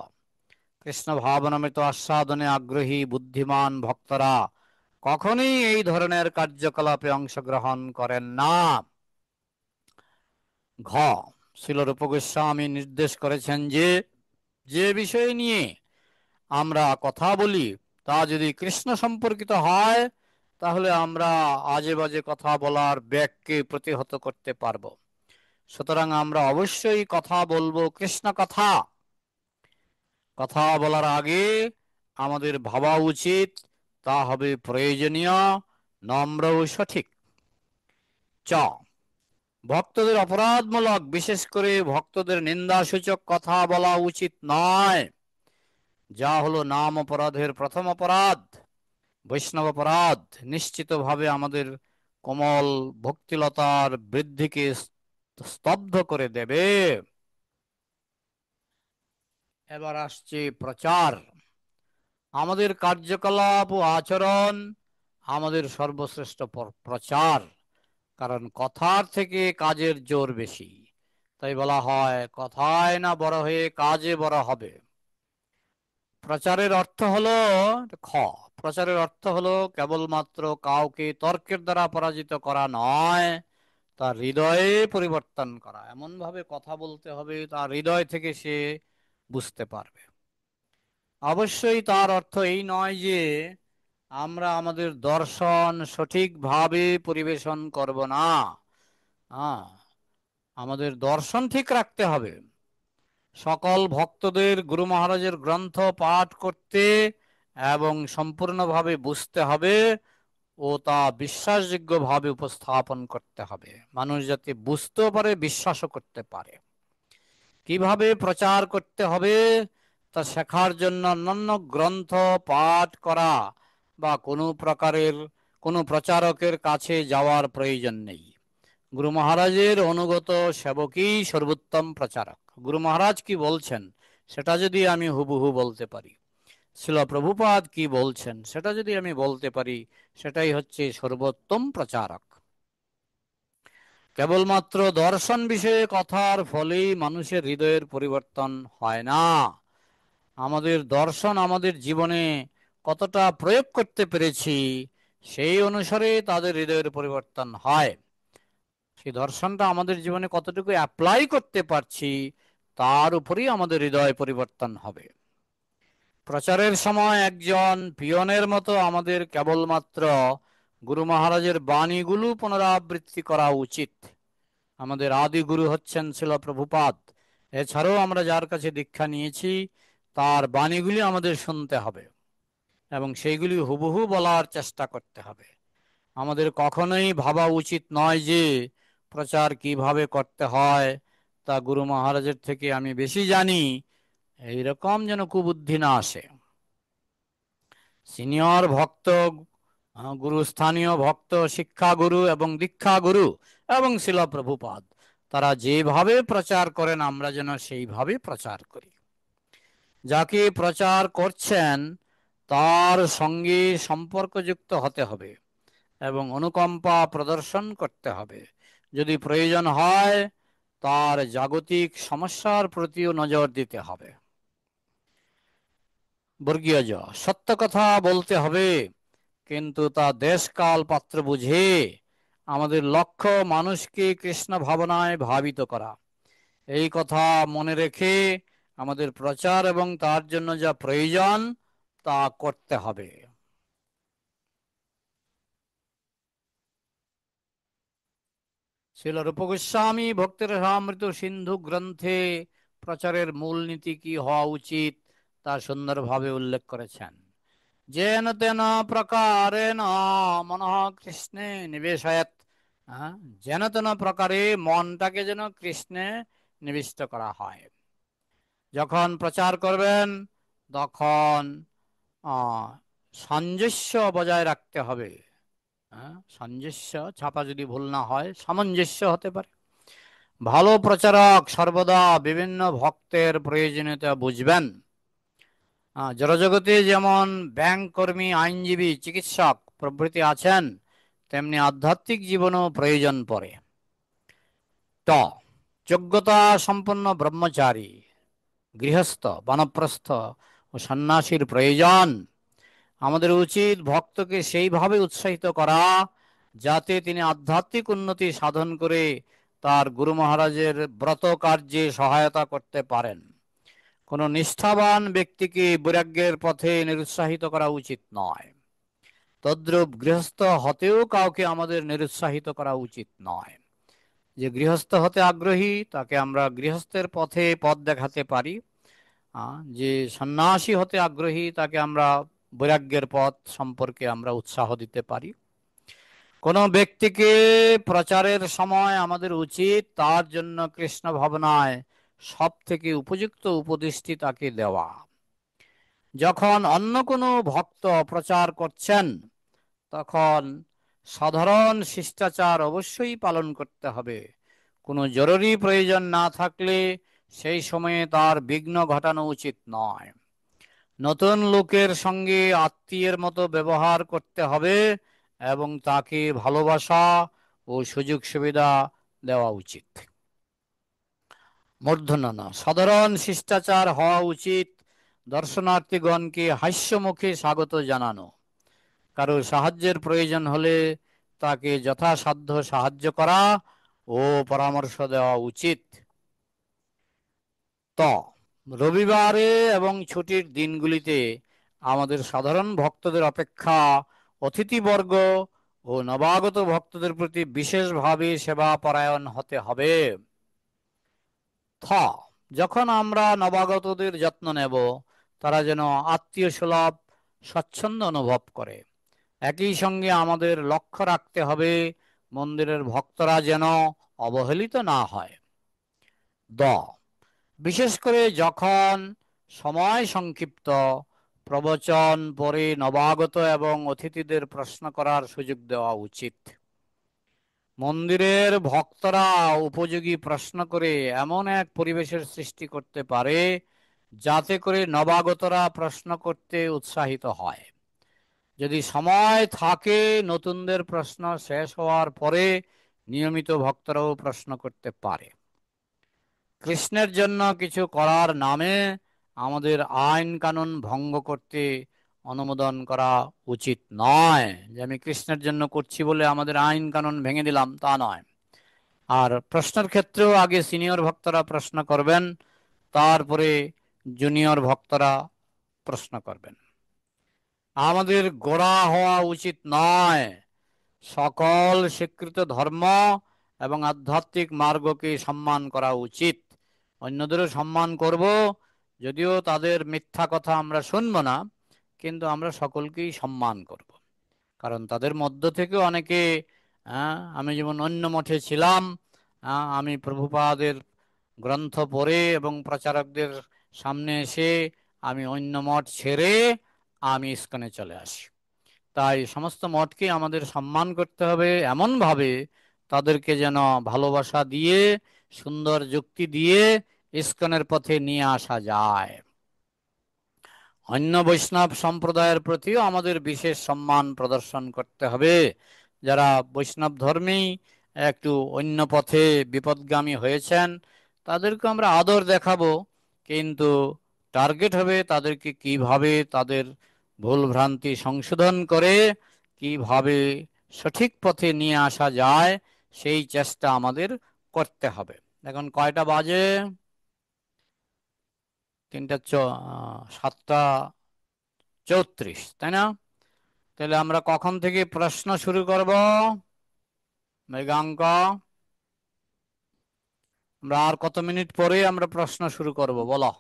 কৃষ্ণ ভাবনামৃত আস্বাদনে আগ্রহী বুদ্ধিমান ভক্তরা কখনোই এই ধরনের কার্যকলাপে অংশগ্রহণ করেন না। ঘ, শ্রীল রূপ গোস্বামী নির্দেশ করেছেন যে যে বিষয় নিয়ে আমরা কথা বলি তা যদি কৃষ্ণ সম্পর্কিত হয়, তাহলে আমরা আজে বাজে কথা বলার ব্যাগকে প্রতিহত করতে পারবো। সুতরাং আমরা অবশ্যই কথা বলবো কৃষ্ণ কথা। কথা বলার আগে আমাদের ভাবা উচিত তা হবে প্রয়োজনীয়, নম্র ও সঠিক। চ, ভক্তদের অপরাধমূলক, বিশেষ করে ভক্তদের নিন্দাসূচক কথা বলা উচিত নয়, যা হলো নাম অপরাধের প্রথম অপরাধ। বৈষ্ণব অপরাধ নিশ্চিতভাবে আমাদের কোমল ভক্তিলতার বৃদ্ধিকে স্তব্ধ করে দেবে। এবার আসছে প্রচার। আমাদের কার্যকলাপ ও আচরণ আমাদের সর্বশ্রেষ্ঠ প্রচার, কারণ কথার থেকে কাজের জোর বেশি। তাই বলা হয়, কথায় না বড় হয়ে কাজে বড় হবে। প্রচারের অর্থ হলো খ, প্রচারের অর্থ হলো কেবলমাত্র কাউকে তর্কের দ্বারা পরাজিত করা নয়, তার হৃদয়ে পরিবর্তন করা। এমন ভাবে কথা বলতে হবে তার হৃদয় থেকে সে বুঝতে পারবে। অবশ্যই তার অর্থ এই নয় যে আমরা আমাদের দর্শন সঠিকভাবে পরিবেশন করব না। আমাদের দর্শন ঠিক রাখতে হবে। সকল ভক্তদের গুরু মহারাজের গ্রন্থ পাঠ করতে এবং সম্পূর্ণভাবে বুঝতে হবে ও তা বিশ্বাসযোগ্যভাবে উপস্থাপন করতে হবে, মানুষ যাতে বুঝতেও পারে, বিশ্বাসও করতে পারে। কিভাবে প্রচার করতে হবে তা শেখার জন্য অন্যান্য গ্রন্থ পাঠ করা বা কোনো প্রচারকের কাছে যাওয়ার প্রয়োজন নেই। গুরু মহারাজের অনুগত সেবকই সর্বোত্তম প্রচারক। গুরু মহারাজ কি বলছেন সেটা যদি আমি হুবহু বলতে পারি, শ্রীল প্রভুপাদ কি বলছেন সেটা যদি আমি বলতে পারি, সেটাই হচ্ছে সর্বোত্তম প্রচারক। কেবলমাত্র দর্শন বিষয়ে কথার ফলেই মানুষের হৃদয়ের পরিবর্তন হয় না। আমাদের দর্শন আমাদের জীবনে কতটা প্রয়োগ করতে পেরেছি সেই অনুসারে তাদের হৃদয়ের পরিবর্তন হয়। সেই দর্শনটা আমাদের জীবনে কতটুকু অ্যাপ্লাই করতে পারছি তার উপরেই আমাদের হৃদয় পরিবর্তন হবে। প্রচারের সময় একজন পিয়নের মতো আমাদের কেবলমাত্র গুরু মহারাজের বাণীগুলো পুনরাবৃত্তি করা উচিত। আমাদের আদি গুরু হচ্ছেন শ্রীল প্রভুপাদ। এছাড়াও আমরা যার কাছে দীক্ষা নিয়েছি তার বাণীগুলি আমাদের শুনতে হবে এবং সেইগুলি হুবহু বলার চেষ্টা করতে হবে। আমাদের কখনোই ভাবা উচিত নয় যে প্রচার কিভাবে করতে হয় তা গুরু মহারাজের থেকে আমি বেশি জানি, এইরকম যেন কুবুদ্ধি না আসে। সিনিয়র ভক্ত, গুরু, স্থানীয় ভক্ত, শিক্ষা গুরু এবং দীক্ষা গুরু এবং শ্রীল প্রভুপাদ তারা যেভাবে প্রচার করেন আমরা যেন সেইভাবে প্রচার করি। যাকে প্রচার করছেন তার সঙ্গে সম্পর্কযুক্ত হতে হবে এবং অনুকম্পা প্রদর্শন করতে হবে। যদি প্রয়োজন হয় তার জাগতিক সমস্যার প্রতিও নজর দিতে হবে। বর্গীয় জ, সত্য কথা বলতে হবে, কিন্তু তা দেশকাল পাত্র বুঝে। আমাদের লক্ষ্য মানুষকে কৃষ্ণ ভাবনায় ভাবিত করা। এই কথা মনে রেখে আমাদের প্রচার এবং তার জন্য যা প্রয়োজন তা করতে হবে। শ্রীল রূপ গোস্বামী ভক্তের রামামৃত সিন্ধু গ্রন্থে প্রচারের মূলনীতি কি হওয়া উচিত তা সুন্দরভাবে উল্লেখ করেছেন। যেন তেন প্রকারেণ মনঃ কৃষ্ণে নিবেশয়ত। যেন তেন প্রকারে মনটাকে যেন কৃষ্ণে নিবিষ্ট করা হয়। যখন প্রচার করবেন তখন সামঞ্জস্য বজায় রাখতে হবে। সামঞ্জস্য ছাপা যদি ভুল না হয় সামঞ্জস্য হতে পারে। ভালো প্রচারক সর্বদা বিভিন্ন ভক্তের প্রয়োজনীয়তা বুঝবেন। জড়জগতে যেমন ব্যাংক কর্মী, আইনজীবী, চিকিৎসক প্রভৃতি আছেন, তেমনি আধ্যাত্মিক জীবনও প্রয়োজন পড়ে। ট, যোগ্যতা সম্পন্ন ব্রহ্মচারী, গৃহস্থ, বানপ্রস্থ ও সন্ন্যাসীর প্রয়োজন। আমাদের উচিত ভক্তকে সেইভাবে উৎসাহিত করা যাতে তিনি আধ্যাত্মিক উন্নতি সাধন করে তার গুরু মহারাজের ব্রত কার্যে সহায়তা করতে পারেন। কোনো নিষ্ঠাবান ব্যক্তিকে বৈরাগ্যের পথে নিরুৎসাহিত করা উচিত নয়। তদ্রূপ গৃহস্থ হতেও কাউকে আমাদের নিরুৎসাহিত করা উচিত নয়। যে গৃহস্থ হতে আগ্রহী তাকে আমরা গৃহস্থের পথে পথ দেখাতে পারি। যে সন্ন্যাসী হতে আগ্রহী তাকে আমরা বৈরাগ্যের পথ সম্পর্কে আমরা উৎসাহ দিতে পারি। কোনো ব্যক্তিকে প্রচারের সময় আমাদের উচিত তার জন্য কৃষ্ণ ভাবনায় সব থেকে উপযুক্ত উপদেশটি তাকে দেওয়া। যখন অন্য কোনো ভক্ত প্রচার করছেন তখন সাধারণ শিষ্টাচার অবশ্যই পালন করতে হবে। কোনো জরুরি প্রয়োজন না থাকলে সেই সময়ে তার বিঘ্ন ঘটানো উচিত নয়। নতুন লোকের সঙ্গে আত্মীয়ের মতো ব্যবহার করতে হবে এবং তাকে ভালোবাসা ও সুযোগ সুবিধা দেওয়া উচিত। মূর্ধন্য ন, সাধারণ শিষ্টাচার হওয়া উচিত দর্শনার্থীগণকে হাস্যমুখে স্বাগত জানানো। কারো সাহায্যের প্রয়োজন হলে তাকে যথাসাধ্য সাহায্য করা ও পরামর্শ দেওয়া উচিত। ত, রবিবারে এবং ছুটির দিনগুলিতে আমাদের সাধারণ ভক্তদের অপেক্ষা অতিথিবর্গ ও নবাগত ভক্তদের প্রতি বিশেষভাবে সেবা পরায়ণ হতে হবে। থ, যখন আমরা নবাগতদের যত্ন নেব তারা যেন আত্মীয় সুলভ স্বচ্ছন্দ অনুভব করে। একই সঙ্গে আমাদের লক্ষ্য রাখতে হবে মন্দিরের ভক্তরা যেন অবহেলিত না হয়। দ, বিশেষ করে যখন সময় সংক্ষিপ্ত, প্রবচন পরে নবাগত এবং অতিথিদের প্রশ্ন করার সুযোগ দেওয়া উচিত। মন্দিরের ভক্তরা উপযোগী প্রশ্ন করে এমন এক পরিবেশের সৃষ্টি করতে পারে যাতে করে নবাগতরা প্রশ্ন করতে উৎসাহিত হয়। যদি সময় থাকে নতুনদের প্রশ্ন শেষ হওয়ার পরে নিয়মিত ভক্তরাও প্রশ্ন করতে পারে। কৃষ্ণের জন্য কিছু করার নামে আমাদের আইন কানুন ভঙ্গ করতে অনুমোদন করা উচিত নয়। যে আমি কৃষ্ণের জন্য করছি বলে আমাদের আইন কানুন ভেঙে দিলাম তা নয়। আর প্রশ্নের ক্ষেত্রেও আগে সিনিয়র ভক্তরা প্রশ্ন করবেন, তারপরে জুনিয়র ভক্তরা প্রশ্ন করবেন। আমাদের গোড়া হওয়া উচিত নয়। সকল স্বীকৃত ধর্ম এবং আধ্যাত্মিক মার্গকে সম্মান করা উচিত। অন্যদেরও সম্মান করব, যদিও তাদের মিথ্যা কথা আমরা শুনবো না, কিন্তু আমরা সকলকেই সম্মান করব। কারণ তাদের মধ্য থেকে অনেকে, আমি যেমন অন্য মঠে ছিলাম, আমি প্রভুপাদের গ্রন্থ পড়ে এবং প্রচারকদের সামনে এসে আমি অন্য মঠ ছেড়ে আমি ইস্কনে চলে আসি। তাই সমস্ত মঠকে আমাদের সম্মান করতে হবে এমনভাবে তাদেরকে যেন ভালোবাসা দিয়ে সুন্দর যুক্তি দিয়ে ইসকনের পথে নিয়ে আসা যায়। অন্য বৈষ্ণব সম্প্রদায়ের প্রতিও আমাদের বিশেষ সম্মান প্রদর্শন করতে হবে। যারা বৈষ্ণব ধর্মেই একটু অন্য পথে বিপদগামী হয়েছেন তাদেরকে আমরা আদর দেখাবো, কিন্তু টার্গেট হবে তাদেরকে কিভাবে তাদের ভুল ভ্রান্তি সংশোধন করে কিভাবে সঠিক পথে নিয়ে আসা যায় সেই চেষ্টা আমাদের করতে হবে। এখন কয়টা বাজে? 7:34, তাই না? তাহলে আমরা কখন থেকে প্রশ্ন শুরু করব মৃগাঙ্ক? আমরা আর কত মিনিট পরে আমরা প্রশ্ন শুরু করব বলো?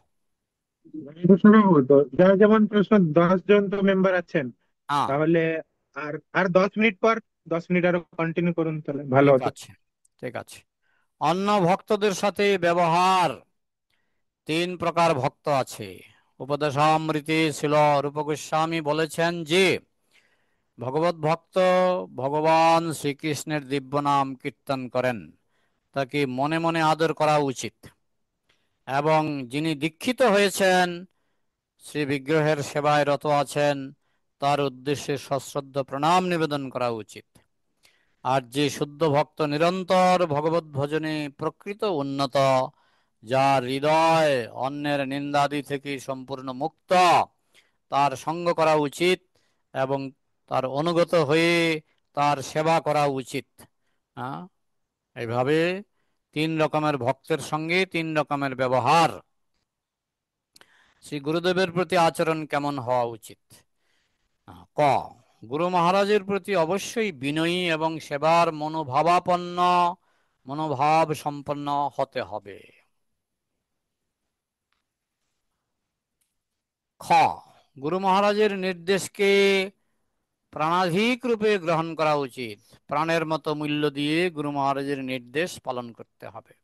প্রশ্ন হতো যারা, যেমন প্রশ্ন 10 জন তো মেম্বার আছেন, হ্যাঁ, তাহলে আর আর 10 মিনিট পর, 10 মিনিট আরো কন্টিনিউ করুন, তাহলে ভালো ঠিক হতো। আছে, ঠিক আছে। অন্য ভক্তদের সাথে ব্যবহার। 3 প্রকার ভক্ত আছে। উপদেশামৃতে ছিল রূপ গোস্বামী বলেছেন যে ভগবত ভক্ত ভগবান শ্রীকৃষ্ণের দিব্য নাম কীর্তন করেন, তাকে মনে মনে আদর করা উচিত, এবং যিনি দীক্ষিত হয়েছেন শ্রী বিগ্রহের সেবায় রত আছেন তার উদ্দেশ্যে সশ্রদ্ধ প্রণাম নিবেদন করা উচিত। আর যে শুদ্ধ ভক্ত নিরন্তর ভগবত ভজনে প্রকৃত উন্নত, যার হৃদয় অন্যের নিন্দাদি থেকে সম্পূর্ণ মুক্ত, তার সঙ্গ করা উচিত এবং তার অনুগত হয়ে তার সেবা করা উচিত। হ্যাঁ, এইভাবে 3 রকমের ভক্তের সঙ্গে 3 রকমের ব্যবহার। শ্রী গুরুদেবের প্রতি আচরণ কেমন হওয়া উচিত? ক, গুরু মহারাজের প্রতি অবশ্যই বিনয়ী এবং সেবার মনোভাবাপন্ন, মনোভাব সম্পন্ন হতে হবে। খ, গুরু মহারাজের নির্দেশকে প্রাণাধিক রূপে গ্রহণ করা উচিত। প্রাণের মতো মূল্য দিয়ে গুরু মহারাজের নির্দেশ পালন করতে হবে।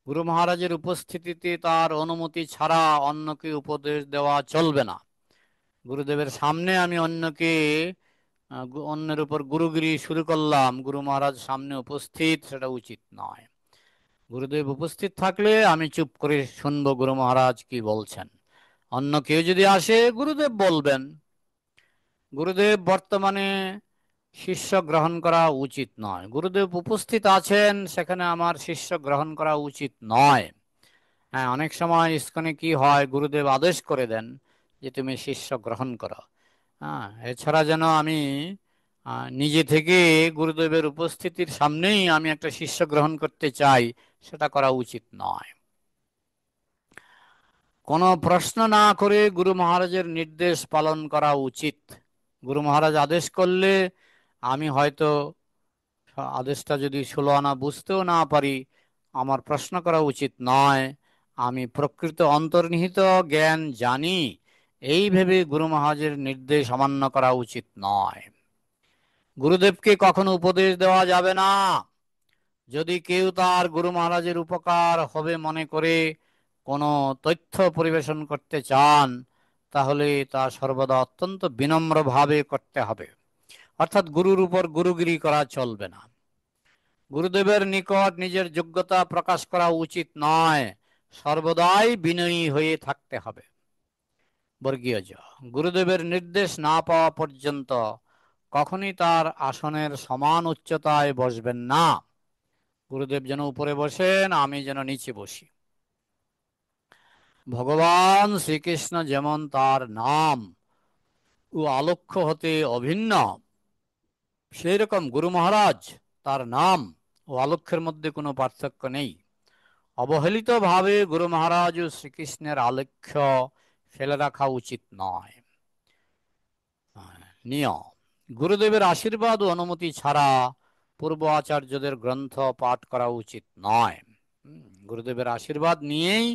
গুরু মহারাজের উপস্থিতিতে তার অনুমতি ছাড়া অন্যকে উপদেশ দেওয়া চলবে না। গুরুদেবের সামনে আমি অন্যের উপর গুরুগিরি শুরু করলাম, গুরু মহারাজ সামনে উপস্থিত, সেটা উচিত নয়। গুরুদেব উপস্থিত থাকলে আমি চুপ করে শুনবো গুরু মহারাজ কি বলছেন। অন্য কেউ যদি আসে গুরুদেব বলবেন। গুরুদেব বর্তমানে শিষ্য গ্রহণ করা উচিত নয়। গুরুদেব উপস্থিত আছেন, সেখানে আমার শিষ্য গ্রহণ করা উচিত নয়। হ্যাঁ, অনেক সময় ইসকনে কি হয়, গুরুদেব আদেশ করে দেন যে তুমি শিষ্য গ্রহণ করো। হ্যাঁ, এছাড়া যেন আমি নিজে থেকে গুরুদেবের উপস্থিতির সামনেই আমি একটা শিষ্য গ্রহণ করতে চাই, সেটা করা উচিত নয়। কোনো প্রশ্ন না করে গুরু মহারাজের নির্দেশ পালন করা উচিত। গুরু মহারাজ আদেশ করলে আমি হয়তো আদেশটা যদি 16 আনা বুঝতেও না পারি, আমার প্রশ্ন করা উচিত নয়। আমি প্রকৃত অন্তর্নিহিত জ্ঞান জানি এই ভেবে গুরু মহারাজের নির্দেশ অমান্য করা উচিত নয়। গুরুদেবকে কখনো উপদেশ দেওয়া যাবে না। যদি কেউ তার গুরু মহারাজের উপকার হবে মনে করে কোনো তথ্য পরিবেশন করতে চান, তাহলে তা সর্বদা অত্যন্ত বিনম্রভাবে করতে হবে। অর্থাৎ গুরুর উপর গুরুগিরি করা চলবে না। গুরুদেবের নিকট নিজের যোগ্যতা প্রকাশ করা উচিত নয়। সর্বদাই বিনয়ী হয়ে থাকতে হবে। বর্গীয় জ, গুরুদেবের নির্দেশ না পাওয়া পর্যন্ত কখনই তার আসনের সমান উচ্চতায় বসবেন না। গুরুদেব যেন উপরে বসেন, আমি যেন নিচে বসি। ভগবান শ্রীকৃষ্ণ যেমন তার নাম ও আলক্ষ্য হতে অভিন্ন, সেই রকম গুরু মহারাজ তার নাম ও আলক্ষ্যের মধ্যে কোনো পার্থক্য নেই। অবহেলিত ভাবে গুরু মহারাজ ও শ্রীকৃষ্ণের আলক্ষ্য ফেলে রাখা উচিত নয়। নিয়ম, গুরুদেবের আশীর্বাদ ও অনুমতি ছাড়া পূর্ব আচার্যদের গ্রন্থ পাঠ করা উচিত নয়। গুরুদেবের আশীর্বাদ নিয়েই,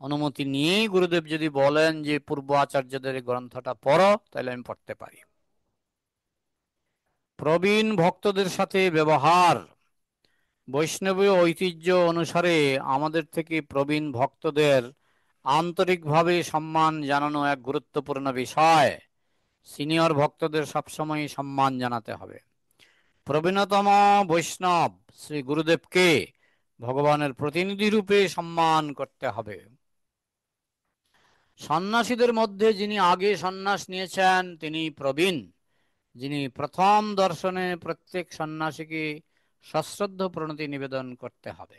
অনুমতি নিয়েই গুরুদেব যদি বলেন যে পূর্ব আচার্যদের এই গ্রন্থটা পড়ো, তাহলে আমি পড়তে পারি। প্রবীণ ভক্তদের সাথে ব্যবহার। বৈষ্ণবীয় ঐতিহ্য অনুসারে আমাদের থেকে প্রবীণ ভক্তদের আন্তরিকভাবে সম্মান জানানো এক গুরুত্বপূর্ণ বিষয়। সিনিয়র ভক্তদের সবসময় সম্মান জানাতে হবে। প্রবীণতম বৈষ্ণব শ্রী গুরুদেবকে ভগবানের প্রতিনিধি রূপে সম্মান করতে হবে। সন্ন্যাসীদের মধ্যে যিনি আগে সন্ন্যাস নিয়েছেন তিনি প্রবীণ। যিনি প্রথম দর্শনে প্রত্যেক সন্ন্যাসীকে সশ্রদ্ধ প্রণতি নিবেদন করতে হবে।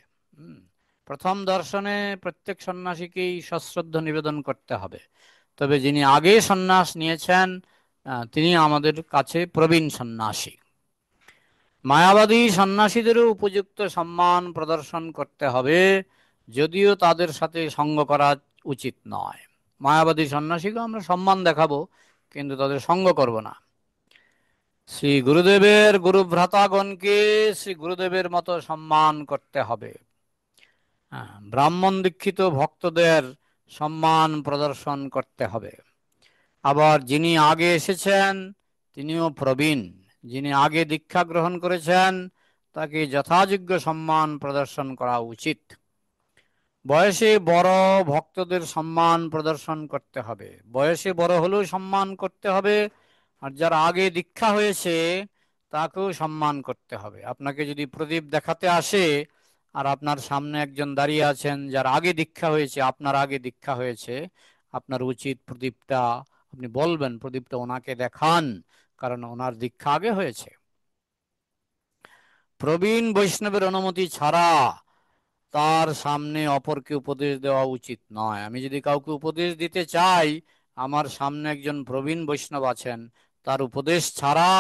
প্রথম দর্শনে প্রত্যেক সন্ন্যাসীকেই সশ্রদ্ধ নিবেদন করতে হবে। তবে যিনি আগে সন্ন্যাস নিয়েছেন তিনি আমাদের কাছে প্রবীণ সন্ন্যাসী। মায়াবাদী সন্ন্যাসীদেরও উপযুক্ত সম্মান প্রদর্শন করতে হবে, যদিও তাদের সাথে সঙ্গ করা উচিত নয়। মায়াবাদী সন্ন্যাসীকে আমরা সম্মান দেখাবো, কিন্তু তাদের সঙ্গ করব না। শ্রী গুরুদেবের গুরুভ্রাতাগণকে শ্রী গুরুদেবের মতো সম্মান করতে হবে। ব্রাহ্মণ দীক্ষিত ভক্তদের সম্মান প্রদর্শন করতে হবে। আবার যিনি আগে এসেছেন তিনিও প্রবীণ। যিনি আগে দীক্ষা গ্রহণ করেছেন তাকে যথাযোগ্য সম্মান প্রদর্শন করা উচিত। বয়সে বড় ভক্তদের সম্মান প্রদর্শন করতে হবে। বয়সে বড় হলেও সম্মান করতে হবে, আর যারা আগে দীক্ষা হয়েছে তাকেও সম্মান করতে হবে। আপনাকে যদি প্রদীপ দেখাতে আসে আর আপনার সামনে একজন দাঁড়িয়ে আছেন যার আগে দীক্ষা হয়েছে, আপনার আগে দীক্ষা হয়েছে, আপনার উচিত প্রদীপটা আপনি বলবেন প্রদীপটা ওনাকে দেখান, কারণ ওনার দীক্ষা আগে হয়েছে। প্রবীণ বৈষ্ণবের অনুমতি ছাড়া তার সামনে অপরকে উপদেশ দেওয়া উচিত নয়। আমি যদি কাউকে উপদেশ দিতে চাই, আমার সামনে একজন প্রবীণ বৈষ্ণব আছেন, তার উপদেশ ছাড়া,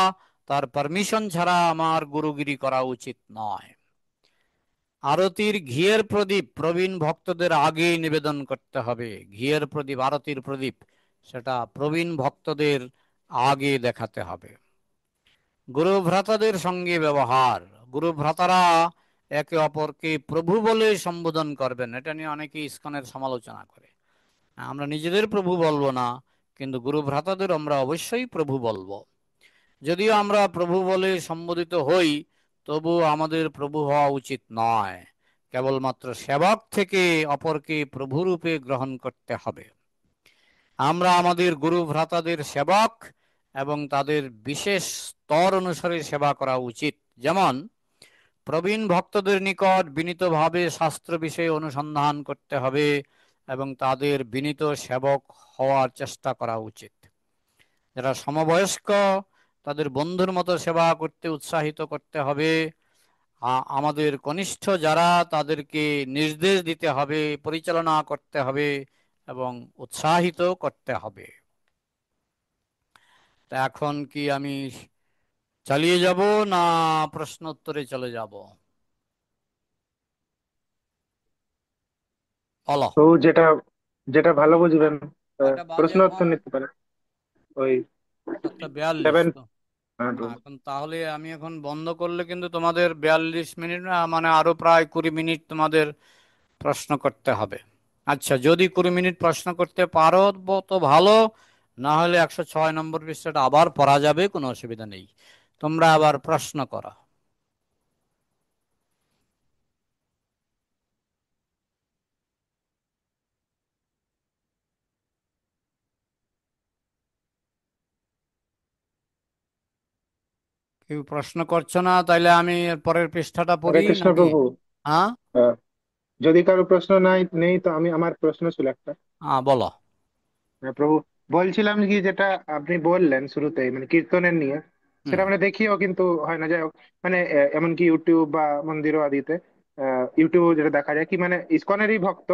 তার পারমিশন ছাড়া আমার গুরুগিরি করা উচিত নয়। আরতির ঘিয়ের প্রদীপ প্রবীণ ভক্তদের আগে নিবেদন করতে হবে। ঘিয়ের প্রদীপ, আরতির প্রদীপ, সেটা প্রবীণ ভক্তদের আগে দেখাতে হবে। গুরুভ্রাতাদের সঙ্গে ব্যবহার। গুরুভ্রাতারা একে অপরকে প্রভু বলে সম্বোধন করবেন। এটা নিয়ে অনেকে ইসকনের সমালোচনা করে। আমরা নিজেদের প্রভু বলবো না, কিন্তু গুরুভ্রাতাদের আমরা অবশ্যই প্রভু বলবো। যদিও আমরা প্রভু বলে সম্বোধিত হই, তবু আমাদের প্রভু হওয়া উচিত নয়। কেবলমাত্র সেবক থেকে অপরকে প্রভুরূপে গ্রহণ করতে হবে। আমরা আমাদের গুরু ভ্রাতাদের সেবক এবং তাদের বিশেষ স্তর অনুসারে সেবা করা উচিত। যেমন প্রবীণ ভক্তদের নিকট বিনীতভাবে শাস্ত্র বিষয়ে অনুসন্ধান করতে হবে এবং তাদের বিনীত সেবক হওয়ার চেষ্টা করা উচিত। যারা সমবয়স্ক তাদের বন্ধুর মতো সেবা করতে উৎসাহিত করতে হবে। আমাদের কনিষ্ঠ যারা তাদেরকে নির্দেশ দিতে হবে, পরিচালনা করতে হবে এবং উৎসাহিত করতে হবে। তা এখন কি আমি চালিয়ে যাব না প্রশ্ন উত্তরে চলে যাব? বলো। তো যেটা যেটা ভালো বুঝবেন, কয়টা বাজে প্রশ্ন উত্তর এখন? নিতে পারেন ওই 7:42 সেভেন। তো। এখন তাহলে আমি এখন বন্ধ করলে কিন্তু তোমাদের 42 মিনিট না, মানে আরো প্রায় 20 মিনিট তোমাদের প্রশ্ন করতে হবে। আচ্ছা, যদি 20 মিনিট প্রশ্ন করতে পারো তো ভালো, না হলে 106 নম্বর পৃষ্ঠাটা আবার পড়া যাবে, কোনো অসুবিধা নেই। তোমরা আবার প্রশ্ন করো। কেউ প্রশ্ন করছো না, তাইলে আমি এর পরের পৃষ্ঠাটা হরে পড়ি কৃষ্ণ নাকি? প্রভু। হ্যাঁ। আহ, যদি কারো প্রশ্ন নেই তো আমার প্রশ্ন ছিল একটা। হ্যাঁ, বলো। প্রভু, বলছিলাম কি, যেটা আপনি বললেন শুরুতেই মানে কীর্তনের নিয়ে, হুম। সেটা মানে দেখিও কিন্তু হয় না, যাই হোক। মানে এমনকি ইউটিউব বা মন্দিরও আদিতে, ইউটিউবে যেটা দেখা যায় কি, মানে ইসকনেরই ভক্ত,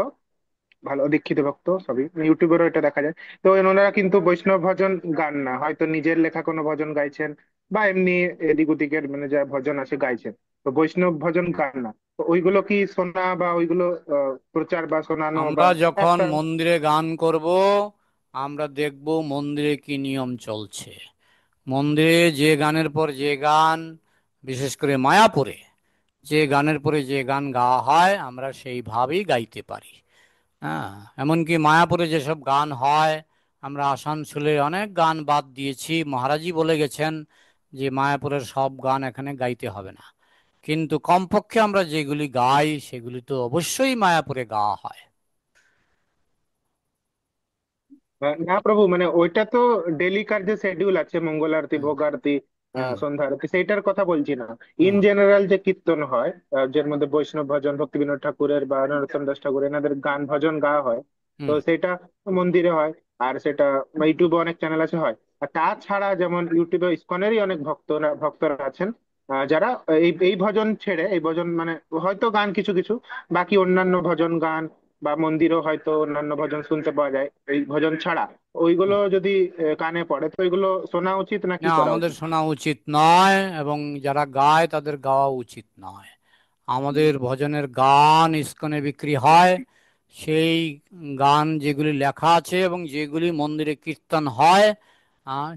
ভালো দীক্ষিত ভক্ত সবই, মানে ইউটিউবেরও এটা দেখা যায়। তো ওনারা কিন্তু বৈষ্ণব ভজন গান না, হয়তো নিজের লেখা কোনো ভজন গাইছেন, বা এমনি এদিক ওদিকের মানে যা ভজন আছে গাইছেন। তো বৈষ্ণব ভজন গান না, তো ওইগুলো কি শোনা বা ওইগুলো প্রচার বা শোনানো বা আমরা যখন একটা। মন্দিরে গান করব, আমরা দেখব মন্দিরে কি নিয়ম চলছে। মন্দিরে যে গানের পর যে গান, বিশেষ করে মায়াপুরে যে গানের পরে যে গান গাওয়া হয় আমরা সেইভাবেই গাইতে পারি। হ্যাঁ, এমনকি মায়াপুরে যেসব গান হয়, আমরা আসানসোলে অনেক গান বাদ দিয়েছি। মহারাজই বলে গেছেন যে মায়াপুরের সব গান এখানে গাইতে হবে না, কিন্তু কমপক্ষে আমরা যেগুলি গাই সেগুলি তো অবশ্যই মায়াপুরে গাওয়া হয়। না প্রভু, মানে ওইটা তো ডেলিকার যে শিডিউল আছে, মঙ্গল আরতি, হুম। ভোগ আরতি, হুম। সন্ধ্যা আরতি সেইটার কথা বলছি না। In hmm. জেনারেল যে কীর্তন হয়, যার মধ্যে বৈষ্ণব ভজন, ভক্তি বিনোদ ঠাকুরের বা নরোত্তম দাস ঠাকুর এনাদের গান ভজন গাওয়া হয়, তো হুম। সেটা মন্দিরে হয়। আর সেটা ইউটিউবে অনেক চ্যানেল আছে হয়। আর তাছাড়া যেমন ইউটিউবে ইসকনেরই অনেক ভক্তরা আছেন, যারা এই এই ভজন ছেড়ে, এই ভজন মানে হয়তো গান কিছু কিছু, বাকি অন্যান্য ভজন গান বা মন্দিরেও হয়তো অন্যান্য ভজন শুনতে পাওয়া যায় এই ভজন ছাড়া, ওইগুলো হুম। যদি কানে পড়ে তো ওইগুলো শোনা উচিত না না, কি করা আমাদের উচিত? শোনা উচিত নয়, এবং যারা গায় তাদের গাওয়া উচিত নয়। আমাদের ভজনের গান ইস্কনে বিক্রি হয়, সেই গান যেগুলি লেখা আছে এবং যেগুলি মন্দিরে কীর্তন হয়,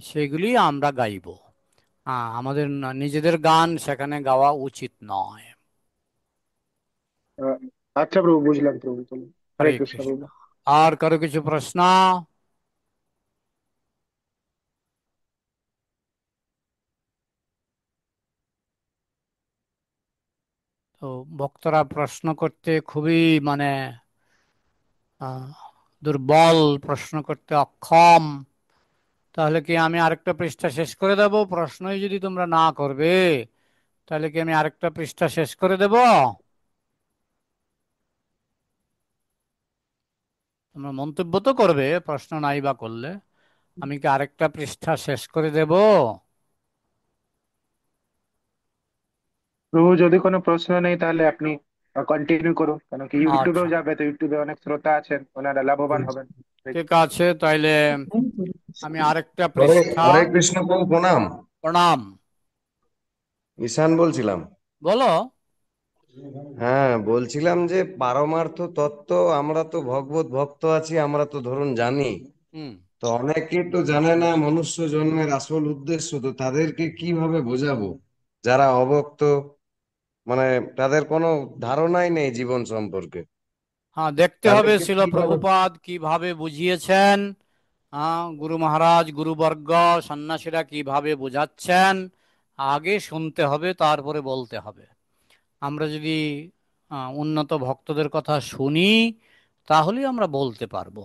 সেগুলি আমরা গাইব। আমাদের নিজেদের গান সেখানে গাওয়া উচিত নয়। আহ, আচ্ছা প্রভু, বুঝলাম প্রভু, চলুন। হরে হরে কৃষ্ণ কৃষ্ণ। প্রভু। আর কারো কিছু প্রশ্ন? তো ভক্তরা প্রশ্ন করতে খুবই মানে আহ, দুর্বল, প্রশ্ন করতে অক্ষম। তাহলে কি আমি আরেকটা পৃষ্ঠা শেষ করে দেব? প্রশ্নই যদি তোমরা না করবে, তাহলে কি আমি আরেকটা পৃষ্ঠা শেষ করে দেব? তোমরা মন্তব্য তো করবে, প্রশ্ন নাই বা করলে। আমি কি আরেকটা পৃষ্ঠা শেষ করে দেব? প্রভু যদি কোনো প্রশ্ন নেই তাহলে আপনি কন্টিনিউ করুন, কেন কি আচ্ছা, ইউটিউবেও যাবে, তো ইউটিউবে অনেক শ্রোতা আছেন, ওনারা লাভবান হবেন। ঠিক আছে, তাইলে আমি আরেকটা হরে পৃষ্ঠা। হরে কৃষ্ণ প্রভু প্রণাম। প্রণাম। ঈশান বলছিলাম। বলো। হ্যাঁ, বলছিলাম যে পারমার্থ তত্ত্ব, আমরা তো ভগবত ভক্ত আছি, আমরা তো ধরুন জানি, হুম। তো অনেকে তো জানে না মনুষ্য জন্মের আসল উদ্দেশ্য, তো তাদেরকে কিভাবে বোঝাবো যারা অভক্ত, মানে তাদের কোনো ধারণাই নেই জীবন সম্পর্কে, হ্যাঁ, দেখতে হবে তাদেরকে শিল কিভাবে? প্রভুপাদ কিভাবে বুঝিয়েছেন। গুরু মহারাজ, গুরুবর্গ, সন্ন্যাসীরা কিভাবে বোঝাচ্ছেন, আগে শুনতে হবে, তারপরে বলতে হবে। আমরা যদি উন্নত ভক্তদের কথা শুনি, তাহলেই আমরা বলতে পারবো।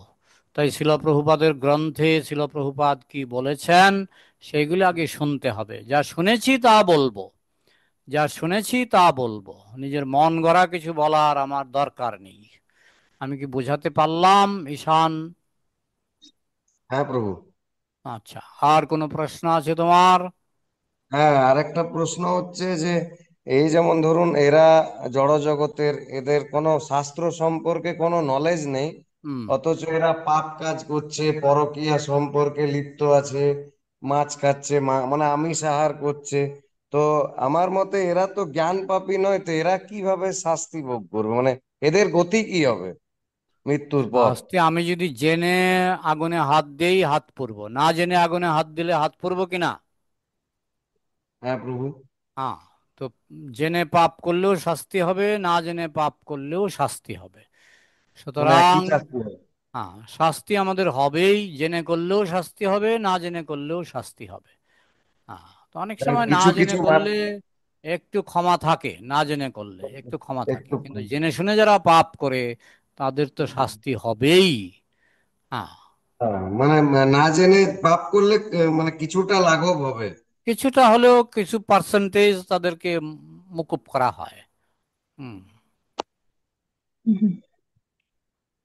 তাই শিল প্রভুপাদের গ্রন্থে শিল প্রভুপাদ কি বলেছেন, সেইগুলি আগে শুনতে হবে। যা শুনেছি তা বলবো, যা শুনেছি তা বলবো। নিজের মন গড়া কিছু বলার আমার দরকার নেই। আমি কি বোঝাতে পারলাম, ঈশান? হ্যাঁ প্রভু। আচ্ছা, আর কোনো প্রশ্ন আছে তোমার? হ্যাঁ, আরেকটা প্রশ্ন হচ্ছে যে এই যেমন ধরুন এরা জড় জগতের, এদের কোনো শাস্ত্র সম্পর্কে কোনো নলেজ নেই, হুম। অথচ এরা পাপ কাজ করছে, পরকীয়া সম্পর্কে লিপ্ত আছে, মাছ খাচ্ছে, মানে আমিষ আহার করছে। তো আমার মতে এরা তো জ্ঞান পাপী নয়, তো এরা কিভাবে শাস্তি ভোগ করবে, মানে এদের গতি কি হবে মৃত্যুর পর? শাস্তি, আমি যদি জেনে আগুনে হাত দেই হাত পুড়বো, না জেনে আগুনে হাত দিলে হাত পুড়বো কিনা? হ্যাঁ প্রভু। হ্যাঁ। তো জেনে পাপ করলেও শাস্তি হবে, না জেনে পাপ করলেও শাস্তি হবে। মানে সুতরাং একই শাস্তি হবে। হ্যাঁ, শাস্তি আমাদের হবেই, জেনে করলেও শাস্তি হবে, না জেনে করলেও শাস্তি হবে। হ্যাঁ, তো অনেক তাই সময় না কিছু জেনে কিছু করলে একটু ক্ষমা থাকে, না জেনে করলে একটু ক্ষমা থাকে, একটু কিন্তু জেনে শুনে যারা পাপ করে তাদের তো শাস্তি হবেই। হ্যাঁ। মানে না জেনে পাপ করলে মানে কিছুটা লাঘব হবে। কিছুটা হলেও কিছু পার্সেন্টেজ তাদেরকে মুকুব করা হয়। হুম।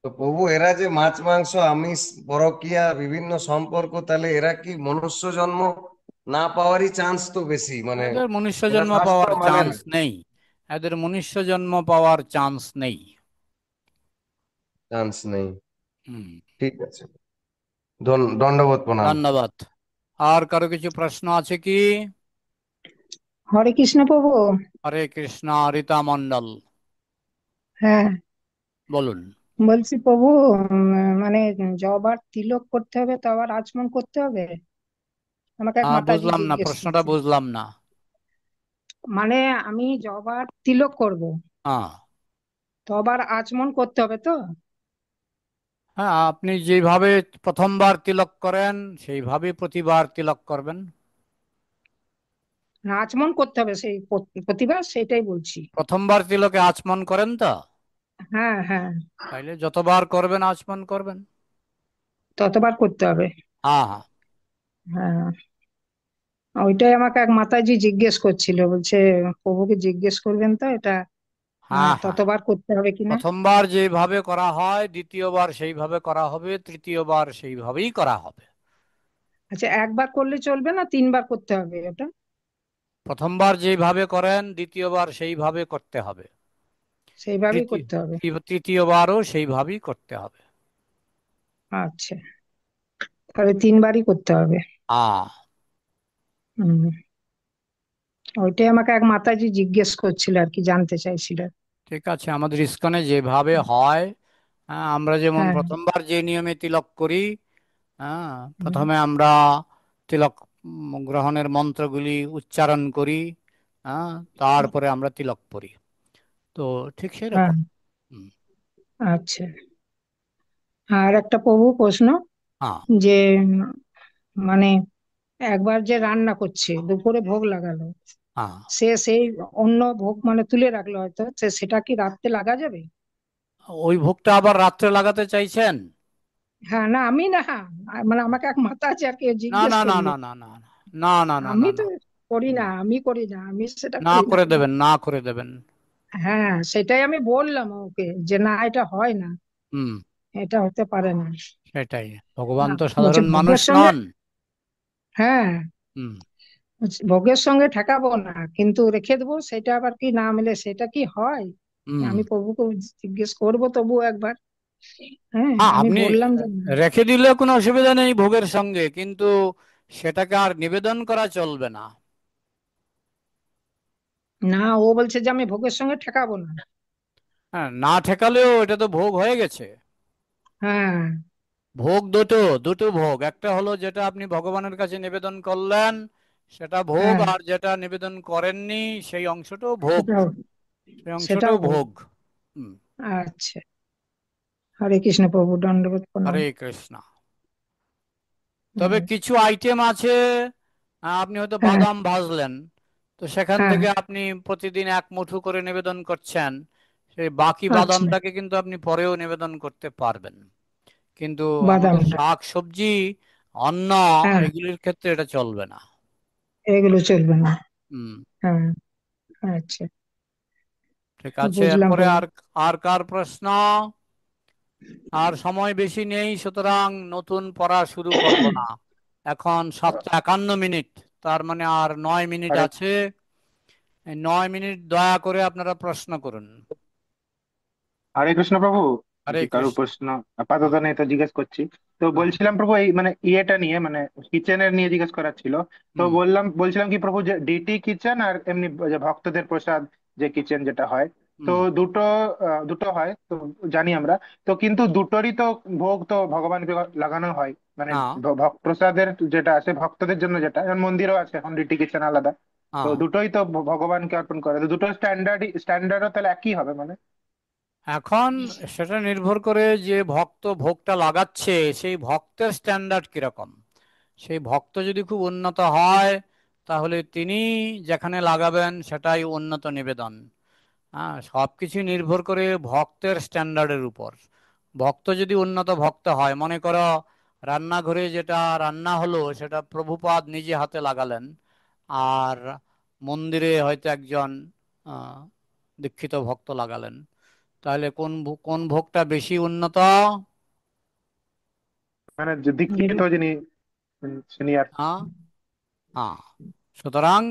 তো প্রভু এরা যে মাছ মাংস আমিষ পরকীয়া বিভিন্ন সম্পর্ক, তাহলে এরা কি মনুষ্য জন্ম না পাওয়ারই চান্স তো বেশি, মানে এদের মনুষ্য এরা জন্ম শাস্ত্র পাওয়ার মানে চান্স না। নেই। এদের মনুষ্য জন্ম পাওয়ার চান্স নেই। চান্স নেই। হুম। ঠিক আছে, দণ্ডবোধ প্রণাম। ধন্যবাদ। আর কারো কিছু প্রশ্ন আছে কি? হরে কৃষ্ণ প্রভু। হরে কৃষ্ণ। রীতা মণ্ডল, হ্যাঁ, বলুন। বলছি প্রভু, মানে জবার তিলক করতে হবে তো আবার আচমন করতে হবে? আমাকে এক মাতাজি বুঝলাম না, জিজ্ঞেস প্রশ্নটা করছে। বুঝলাম না। মানে আমি জবার তিলক করব, হ্যাঁ। তো আবার আচমন করতে হবে তো? হ্যাঁ, আপনি যেভাবে প্রথমবার তিলক করেন সেইভাবে প্রতিবার তিলক করবেন। না, আচমন করতে হবে সেই প্রতিবার, সেটাই বলছি। প্রথমবার তিলকে আচমন করেন তো? হ্যাঁ হ্যাঁ, তাইলে যতবার করবেন আচমন করবেন। ততবার করতে হবে। হ্যাঁ, হ্যাঁ। হ্যাঁ। ওইটাই আমাকে এক মাতাজি জিজ্ঞেস করছিল, বলছে প্রভুকে জিজ্ঞেস করবেন তো এটা হ্যাঁ হ্যাঁ, ততবার করতে হবে কিনা। প্রথমবার যেভাবে করা হয় দ্বিতীয়বার সেইভাবে করা হবে, তৃতীয়বার সেইভাবেই করা হবে। আচ্ছা, একবার করলে চলবে না, তিনবার করতে হবে ওটা? প্রথমবার যেভাবে করেন দ্বিতীয়বার সেইভাবে করতে হবে, সেইভাবেই তৃতীয় করতে হবে। তৃতীয়বারও সেইভাবেই করতে হবে। আচ্ছা, তাহলে তিনবারই করতে হবে। আহ হুম। ওইটাই আমাকে এক মাতাজি জিজ্ঞেস করছিল আর কি, জানতে চাইছিল। ঠিক আছে, আমাদের ইসকনে যেভাবে হয়, হ্যাঁ, আমরা যেমন হ্যাঁ। প্রথমবার যে নিয়মে তিলক করি, হ্যাঁ, হুম। প্রথমে আমরা তিলক গ্রহণের মন্ত্রগুলি উচ্চারণ করি, হ্যাঁ, তারপরে আমরা তিলক পরি। তো ঠিক হ্যাঁ। সেরকম। হুম, আচ্ছা, আর একটা প্রভু প্রশ্ন, হ্যাঁ যে মানে একবার যে রান্না করছে, দুপুরে ভোগ লাগালো, হ্যাঁ, সে সেই অন্য ভোগ মানে তুলে রাখলো হয়তো, সেটা কি রাত্রে লাগা যাবে? ওই ভোগটা আবার রাত্রে লাগাতে চাইছেন? হ্যাঁ, না আমি না, মানে আমাকে এক মাতা আছে আর কি, না জিজ্ঞেস না না করলো। না না না না না না না আমি তো না করি না, না, আমি করি না, আমি সেটা না করি না। করে দেবেন, না করে দেবেন। হ্যাঁ, সেটাই আমি বললাম ওকে, যে না এটা হয় না, হুম, এটা হতে পারে না। সেটাই, ভগবান তো বলছে সাধারণ মানুষ ভোগের সঙ্গে, নন। হ্যাঁ, হুম বলছে, ভোগের সঙ্গে ঠেকাবো না, কিন্তু রেখে দেবো, সেটা আবার কি না মিলে সেটা কি হয়? হুম। আমি প্রভুকে জিজ্ঞেস করবো তবু একবার। হ্যাঁ, হ্যাঁ, আমি আপনি বললাম যে রেখে দিলে কোনো অসুবিধা নেই ভোগের সঙ্গে, কিন্তু সেটাকে আর নিবেদন করা চলবে না। না, ও বলছে যে আমি ভোগের সঙ্গে ঠেকাবো না। হ্যাঁ, না ঠেকালেও এটা তো ভোগ হয়ে গেছে। হ্যাঁ। ভোগ দুটো, দুটো ভোগ, একটা হলো যেটা আপনি ভগবানের কাছে নিবেদন করলেন সেটা ভোগ, হ্যাঁ, আর যেটা নিবেদন করেননি সেই অংশটাও ভোগ, সেটাও, সেই সেটাও অংশটাও ভোগ। ভোগ। হুম। আচ্ছা, হরে কৃষ্ণ প্রভু, দণ্ডবোধ প্রণাম। হরে কৃষ্ণ। তবে হুম। কিছু আইটেম আছে, আপনি হয়তো হ্যাঁ। বাদাম ভাজলেন, তো সেখান হ্যাঁ। থেকে আপনি প্রতিদিন এক মুঠো করে নিবেদন করছেন, সেই বাকি আচ্ছা, বাদামটাকে কিন্তু আপনি পরেও নিবেদন করতে পারবেন। কিন্তু আমাদের বাদামটা। শাক সবজি, অন্ন, হ্যাঁ, এগুলির ক্ষেত্রে এটা চলবে না। এগুলো চলবে না। হুম। হ্যাঁ। আচ্ছা, ঠিক আছে, বুঝলাম এরপরে প্রভু। আর আর কার প্রশ্ন? আর সময় বেশি নেই, সুতরাং নতুন পড়া শুরু করব না। এখন 7:51, তার মানে আর 9 মিনিট হরে আছে। এই 9 মিনিট দয়া করে আপনারা প্রশ্ন করুন। হরে কৃষ্ণ প্রভু। হরে যদি কারো কৃষ্ণ। প্রশ্ন আপাতত হ্যাঁ নেই তো জিজ্ঞেস করছি। তো হ্যাঁ। বলছিলাম প্রভু, এই মানে ইয়েটা নিয়ে, মানে কিচেনের নিয়ে জিজ্ঞেস করার ছিল। তো হুম বলছিলাম কি প্রভু, যে ডিটি কিচেন আর এমনি যে ভক্তদের প্রসাদ যে কিচেন যেটা হয়, তো হুম। দুটো দুটো হয় তো জানি আমরা। তো কিন্তু দুটোরই তো ভোগ তো ভগবানকে লাগানো হয়, মানে হ্যাঁ প্রসাদের যেটা আছে ভক্তদের জন্য, যেটা যেমন মন্দিরও আছে এখন ডিটি কিচেন আলাদা। তো হ্যাঁ। দুটোই তো ভগবানকে অর্পণ করে, তো দুটো স্ট্যান্ডার্ডও তাহলে একই হবে মানে? এখন সেটা নির্ভর করে যে ভক্ত ভোগটা লাগাচ্ছে সেই ভক্তের স্ট্যান্ডার্ড কিরকম। সেই ভক্ত যদি খুব উন্নত হয় তাহলে তিনি যেখানে লাগাবেন সেটাই উন্নত নিবেদন। হ্যাঁ, সবকিছু নির্ভর করে ভক্তের স্ট্যান্ডার্ডের উপর। ভক্ত যদি উন্নত ভক্ত হয়, মনে করো রান্নাঘরে যেটা রান্না হলো সেটা প্রভুপাদ নিজে হাতে লাগালেন, আর মন্দিরে হয়তো একজন আহ, দীক্ষিত ভক্ত লাগালেন, তাহলে কোন ভোগটা বেশি উন্নত? মানে যে দীক্ষিত যিনি সিনিয়র। হ্যাঁ হ্যাঁ। সুতরাং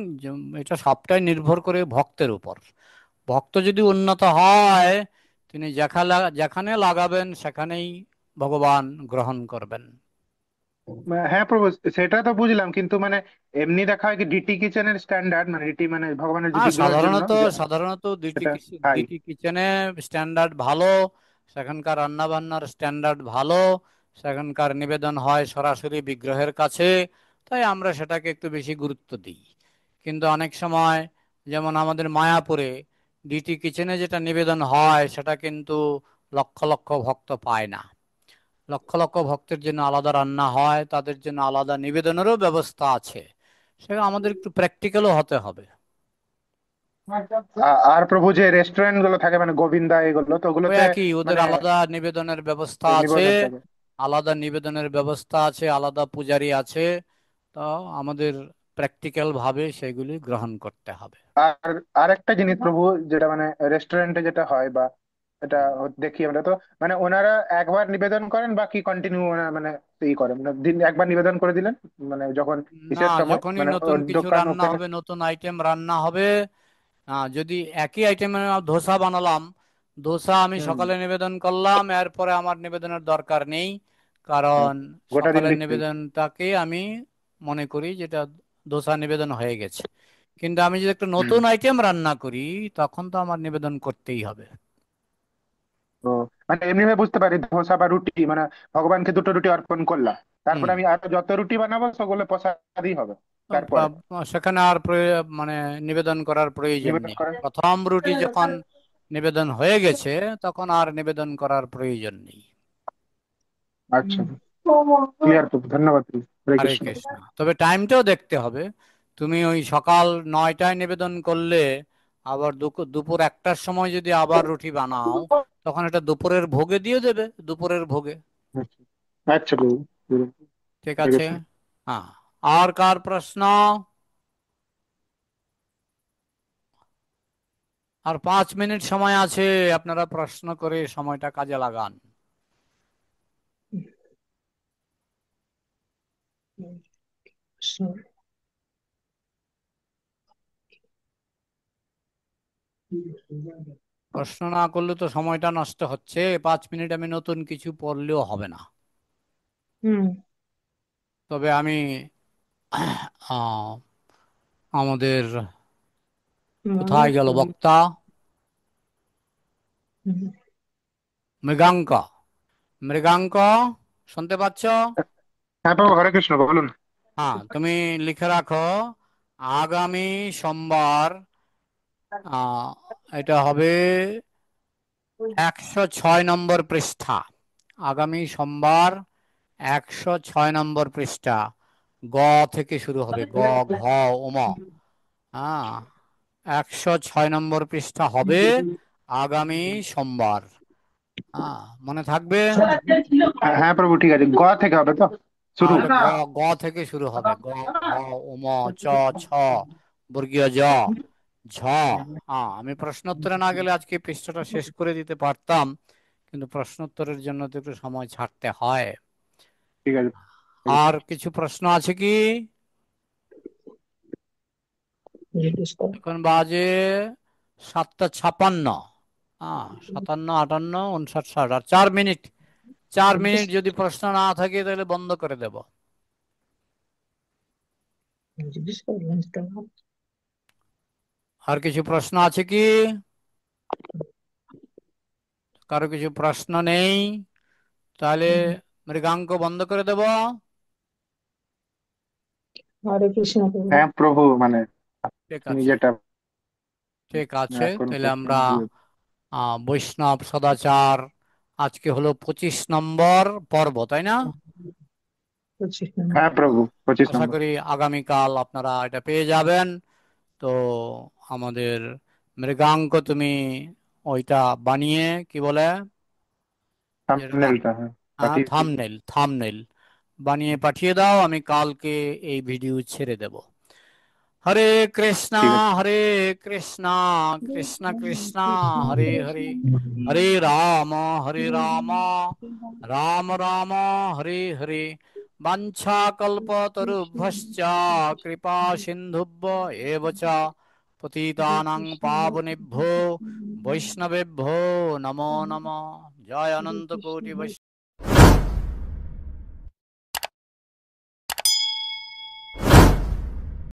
এটা সবটাই নির্ভর করে ভক্তের উপর। ভক্ত যদি উন্নত হয় তিনি যেখানে যেখানে লাগাবেন সেখানেই ভগবান গ্রহণ করবেন। হ্যাঁ প্রভু, সেটা তো বুঝলাম, কিন্তু মানে এমনি দেখা হয় কি ডিটি কিচেনের স্ট্যান্ডার্ড, মানে ডিটি মানে ভগবানের যে আর বিগ্রহের জন্য সাধারণত যে, সাধারণত সেটা হাই। দিতি কিচেনে স্ট্যান্ডার্ড ভালো, সেখানকার রান্না বান্নার স্ট্যান্ডার্ড ভালো, সেখানকার নিবেদন হয় সরাসরি বিগ্রহের কাছে, তাই আমরা সেটাকে একটু বেশি গুরুত্ব দিই। কিন্তু অনেক সময়, যেমন আমাদের মায়াপুরে ডিটি কিচেনে যেটা নিবেদন হয় সেটা কিন্তু লক্ষ লক্ষ ভক্ত পায় না। লক্ষ লক্ষ ভক্তের জন্য আলাদা রান্না হয়, তাদের জন্য আলাদা নিবেদনেরও ব্যবস্থা আছে। সেটা আমাদের একটু প্র্যাকটিক্যালও হতে হবে। আর প্রভু যে রেস্টুরেন্ট গুলো থাকে মানে গোবিন্দা এগুলো, তো ওই ওগুলোতে একই, ওদের মানে আলাদা নিবেদনের ব্যবস্থা আছে, নিবেদন থাকে। আলাদা নিবেদনের ব্যবস্থা আছে, আলাদা পূজারী আছে। তা আমাদের প্র্যাকটিক্যাল ভাবে সেগুলি গ্রহণ করতে হবে। আর আরেকটা জিনিস প্রভু, যেটা মানে রেস্টুরেন্টে যেটা হয় বা এটা হুম। দেখি আমরা, তো মানে ওনারা একবার নিবেদন করেন বা কি কন্টিনিউ মানে ই করেন, মানে দিন একবার নিবেদন করে দিলেন মানে যখন না, কিসের সময়, যখনই মানে নতুন কিছু দোকান রান্না ওপেন। হবে, নতুন আইটেম রান্না হবে, যদি একই আইটেমের ধোসা বানালাম, ধোসা আমি হুম। সকালে নিবেদন করলাম, এরপরে আমার নিবেদনের দরকার নেই, কারণ গোটা দিন সকালের দিচ্ছি। নিবেদনটাকে আমি মনে করি যেটা ধোসা নিবেদন হয়ে গেছে। কিন্তু আমি যদি একটা হুম। নতুন আইটেম রান্না করি, তখন তো আমার নিবেদন করতেই হবে। তো মানে এমনি ভাবে বুঝতে পারি, ধোসা বা রুটি মানে ভগবানকে দুটো রুটি অর্পণ করলাম, হুম। তারপরে আমি আরো যত রুটি বানাবো সেগুলো প্রসাদই হবে তারপরে সেখানে আর মানে নিবেদন করার প্রয়োজন নিবেদন নেই। করেন। প্রথম রুটি যখন নিবেদন হয়ে গেছে, তখন আর নিবেদন করার প্রয়োজন নেই। আচ্ছা, ক্লিয়ার তো, ধন্যবাদ প্রভু। হরে হরে কৃষ্ণ। কৃষ্ণ। তবে টাইমটাও দেখতে হবে। তুমি ওই সকাল 9টায় নিবেদন করলে, আবার দুপুর 1টার সময় যদি আবার রুটি বানাও, তখন এটা দুপুরের ভোগে দিয়ে দেবে, দুপুরের ভোগে। আচ্ছা, আচ্ছা প্রভু। ঠিক হরে আছে। কৃষ্ণ। হ্যাঁ। আর কার প্রশ্ন? আর 5 মিনিট সময় আছে, আপনারা প্রশ্ন করে সময়টা কাজে লাগান। প্রশ্ন না করলে তো সময়টা নষ্ট হচ্ছে। 5 মিনিট আমি নতুন কিছু পড়লেও হবে না। হুম। তবে আমি আহ, আমাদের মনে কোথায় গেল পড়ল। বক্তা? হুম। মৃগাঙ্ক, মৃগাঙ্ক, শুনতে পাচ্ছ? হ্যাঁ প্রভু, হরে কৃষ্ণ, বলুন। হ্যাঁ, তুমি লিখে রাখো, আগামী সোমবার, আহ, এটা হবে 106 নম্বর পৃষ্ঠা। আগামী সোমবার 106 নম্বর পৃষ্ঠা, গ থেকে শুরু হবে, গ, ঘ, উম। হ্যাঁ, 106 নম্বর পৃষ্ঠা হবে আগামী সোমবার। হ্যাঁ, মনে থাকবে। হ্যাঁ হ্যাঁ প্রভু, ঠিক আছে, গ থেকে হবে তো শুরু। এটা গ, গ থেকে শুরু হবে, গ, ঘ, উম, চ, ছ, বর্গীয় জ, ঝ। হ্যাঁ, আমি প্রশ্নোত্তরে না গেলে আজকে পৃষ্ঠাটা শেষ করে দিতে পারতাম, কিন্তু প্রশ্নোত্তরের জন্য তো একটু সময় ছাড়তে হয়। ঠিক আছে। আর কিছু প্রশ্ন আছে কি? এখন বাজে 7টা 56। হ্যাঁ, 57, 58, 59, 60, আর 4 মিনিট। 4 মিনিট যদি প্রশ্ন না থাকে তাহলে বন্ধ করে দেব। আর কিছু প্রশ্ন আছে কি? কারো কিছু প্রশ্ন নেই, তাহলে মৃগাঙ্ক বন্ধ করে দেব। হরে কৃষ্ণ প্রভু। হ্যাঁ প্রভু, মানে ঠিক আপনি আছে, যেটা ঠিক আছে। এখন তাহলে প্রশ্ন আমরা দিয়ে। বৈষ্ণব সদাচার, আজকে হলো 25 নম্বর পর্ব, তাই না? 25 নম্বর। হ্যাঁ প্রভু, 25 আশা নম্বর। করি আগামীকাল আপনারা এটা পেয়ে যাবেন। তো আমাদের মৃগাঙ্ক, তুমি ওইটা বানিয়ে, কি বলে যেটা নাম, থাম্বনেলটা হ্যাঁ হ্যাঁ, পাঠিয়ে দিই। থাম্বনেল, থাম্বনেল বানিয়ে পাঠিয়ে দাও। আমি কালকে এই ভিডিও ছেড়ে দেব। হরে কৃষ্ণা, ঠিক আছে। হরে কৃষ্ণা, কৃষ্ণ কৃষ্ণ, হরে হরে, হরে রাম, হরে রাম, রাম রাম, হরে হরে। বাঞ্ছাকল্পতরুভ্যশ্চ কৃপা সিন্ধুভ্য এব চ পতিতানাং পাবনেভ্যো বৈষ্ণবেভ্যো নমো নমঃ। জয় অনন্ত কোটি বৈষ্ণব।